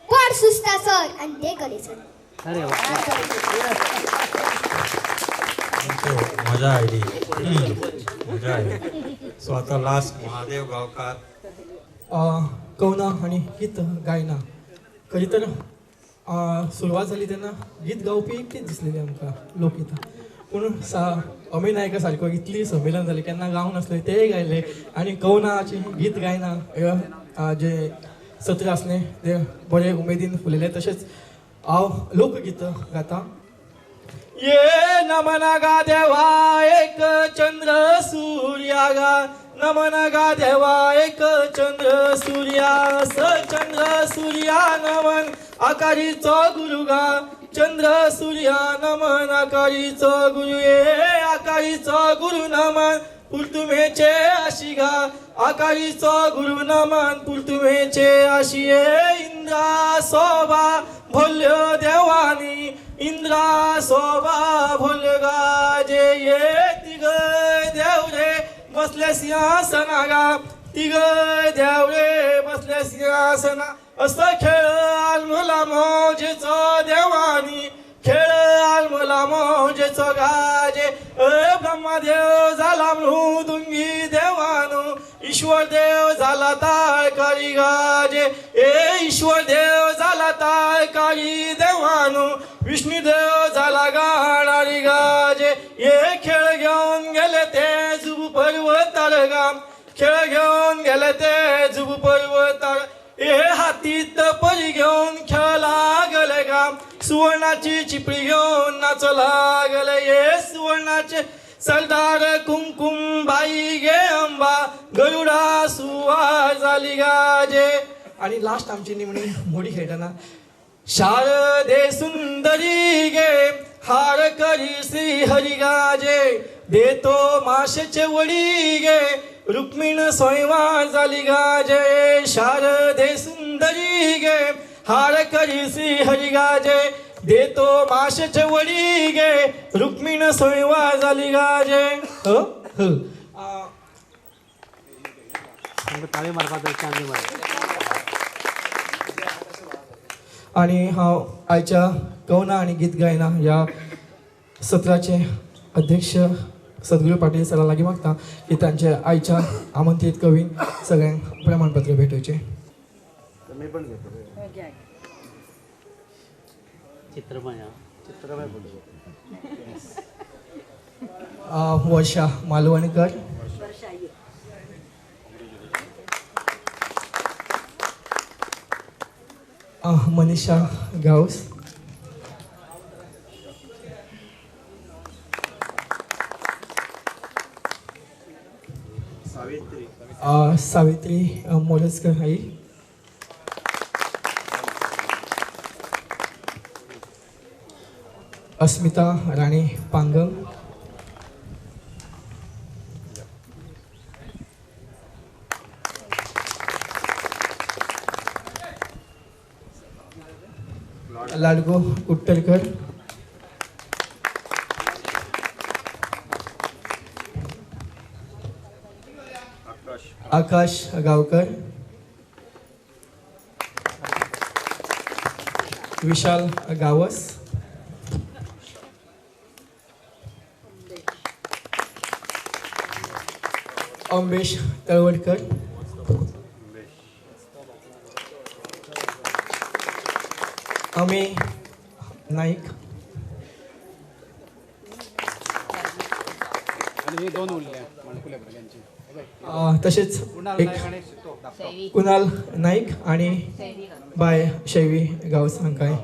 पड सुस्ता सर आनी देखरे सर. मजा आयली मजा आयली. सो आतां लास्ट महादेव गांवकार. कवना आनी गीत गायना खरी तर सुरवात जाली तेन्ना गीत गावपी एकटीच दिसलेली आमकां लोकगीतां. पूण अमेय नायका सारको इतली संमेलन जाली केन्ना गावून नासले तेय गायले. आनी कवनाची गीत गायना जे सत्र आसलें ते बरे उमेदीन फुलयले. तशेंच हांव लोकगीत गाता. ये नमन गा देवा एक चंद्र सूर्या गा नमन गा देवा एक चंद्र सूर्या. स चंद्र सूर्या नमन आकारीचो गुरु गा. चंद्र सूर्या नमन आकारीचो गुरु. ये आकारीचो गुरु नमन पुर्तुमेचे आशी गा. आकारीचो गुरु नमन पुर्तुमेचे आशी. ये इंद्रा सोबा भोल्यो देवानी. इंद्रा सोबा भोल्यो गाजे. ये तिगय देवरे बसले सिंहासना गा. तिगय देवरे बसले सिंहासना. असं खेळ आलमला मौजेचो देवानी. खेळ आलमला मौजेचो गाजे. ब्रह्मदेव झाला मृदुंगी देवानो. ईश्वर देव झाला ताळकारी गाजे. ईश्वर देव झाला ताळकारी देवानो. विष्णुदेव झाला गाणारी गाजे. हे खेळ घेऊन गेले ते जुब पर्वतार गाम. खेळ घेऊन गेले ते जुब पर्वतार. हे हातीत परी घेऊन खेळ लागले गाम. सुवर्णाची चिपळी घेऊन नाचू लागले. हे सरदार कुमकुम बाई गे अंबा गरुडा सुवार झाली गाजे. आणि लास्ट आमची निमणी मोडी खेळताना शारदे सुंदरी गे हार करी श्री हरी गाजे देतो माशेचे वडी गे रुक्मिण स्वयंवार झाली गाजे. शारदे सुंदरी गे हार करी श्री हरी गाजे देतो माशेचे वडी गे रुक्मिण स्वयंवार झाली गाजे. आणि हांव आयच्या कवना आणि गीत गायना या सत्राचे अध्यक्ष सद्गुरू पाटील सरां लागीं मागता की तांचे आयच्या आमंत्रीत कवीन सगळ्यांक प्रमाणपत्र भेटोवचें. वर्षा मालवणकर, मनीषा गावस, सावित्री मोरजकर आई, अस्मिता राणे पांगम, लाडगो कुट्टरकर, आकाश गावकर, विशाल गावस, अंबेश तळवडकर, अमे नाईक, तसेच एक कुणाल नाईक आणि बाय शैवी गावस हांकांय.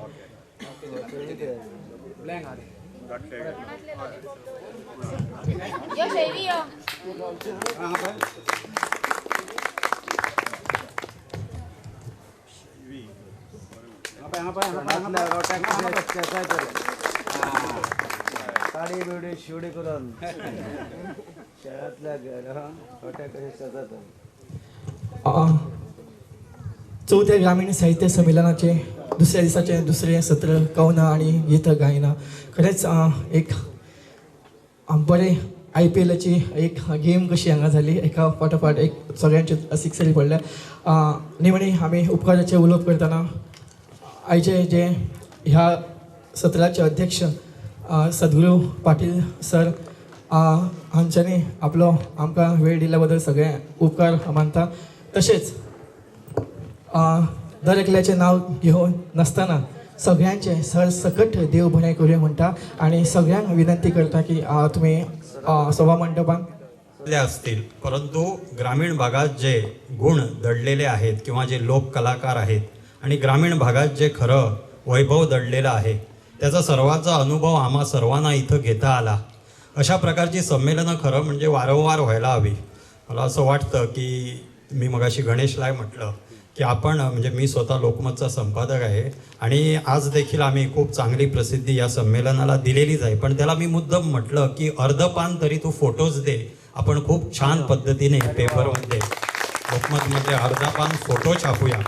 साडी बिडी शिवडी करून शहरातल्या चौथ्या ग्रामीण साहित्य संमेलनाचे दुसऱ्या दिसाचे दुसरे सत्र कवना आणि गीत गायना खरेंच एक बरे IPLची एक गेम कशी हांगा जाली एका फाटोफाट एक सगळ्यांचे सिक्सरी पडल्या. निमणी आमी उपकाराचे उलोवप करतना आयचे जे ह्या सत्राचे अध्यक्ष सद्गुरू पाटील सर हांच्यांनी आपलो आमकां वेळ दिल्या बद्दल सगळे उपकार मानता. तशेंच दर एकल्याचें नांव घेवन नासतना सगळ्यांचे सरसकट देव बरें करूं म्हणटा आणि सगळ्यांक विनंती करता की तुमी सभा मंडपान असतील परंतु ग्रामीण भागात जे गुण दडलेले आहेत किंवा जे लोक कलाकार आहेत आणि ग्रामीण भागात जे खरं वैभव दडलेलं आहे त्याचा सर्वांचा अनुभव आम्हा सर्वांना इथं घेता आला. अशा प्रकारची संमेलनं खरं म्हणजे वारंवार व्हायला हवी. मला असं वाटतं की मी मगाशी गणेशला म्हटलं की आपण म्हणजे मी स्वतः लोकमतचा संपादक आहे आणि आज देखील आम्ही खूप चांगली प्रसिद्धी या संमेलनाला दिलेलीच आहे. पण त्याला मी मुद्दाम म्हटलं की अर्धपान तरी तू फोटोज दे. आपण खूप छान पद्धतीने पेपरमध्ये लोकमतमध्ये अर्धपान फोटो छापूया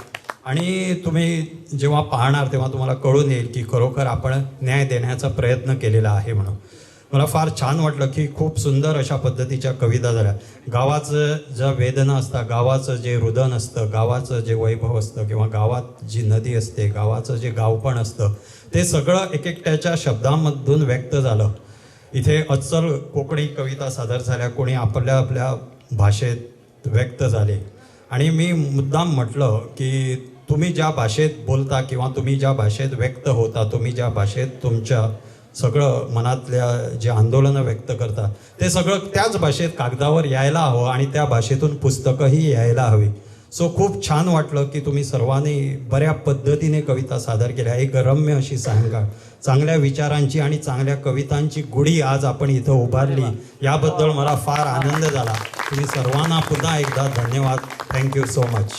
आणि तुम्ही जेव्हा पाहणार तेव्हा तुम्हाला कळून येईल की खरोखर आपण न्याय देण्याचा प्रयत्न केलेला आहे. म्हणून मला फार छान वाटलं की खूप सुंदर अशा पद्धतीच्या कविता झाल्या. गावाचं ज्या वेदना असतात, गावाचं जे रुदन असतं, गावाचं जे वैभव असतं किंवा गावात जी नदी असते, गावाचं जे गावपण असतं ते सगळं एक एकट्याच्या शब्दांमधून व्यक्त झालं. इथे अस्सल कोकणी कविता सादर झाल्या, कोणी आपल्या आपल्या भाषेत व्यक्त झाले आणि मी मुद्दाम म्हटलं की तुम्ही ज्या भाषेत बोलता किंवा तुम्ही ज्या भाषेत व्यक्त होता, तुम्ही ज्या भाषेत तुमच्या सगळं मनातल्या जे आंदोलनं व्यक्त करता ते सगळं त्याच भाषेत कागदावर यायला हवं आणि त्या भाषेतून पुस्तकंही यायला हवी. सो खूप छान वाटलं की तुम्ही सर्वांनी बऱ्या पद्धतीने कविता सादर केल्या. एक रम्य अशी सायंकाळ, चांगल्या विचारांची आणि चांगल्या कवितांची गुढी आज आपण इथं उभारली, याबद्दल मला फार आनंद झाला. तुम्ही सर्वांना पुन्हा एकदा धन्यवाद. Thank you so much.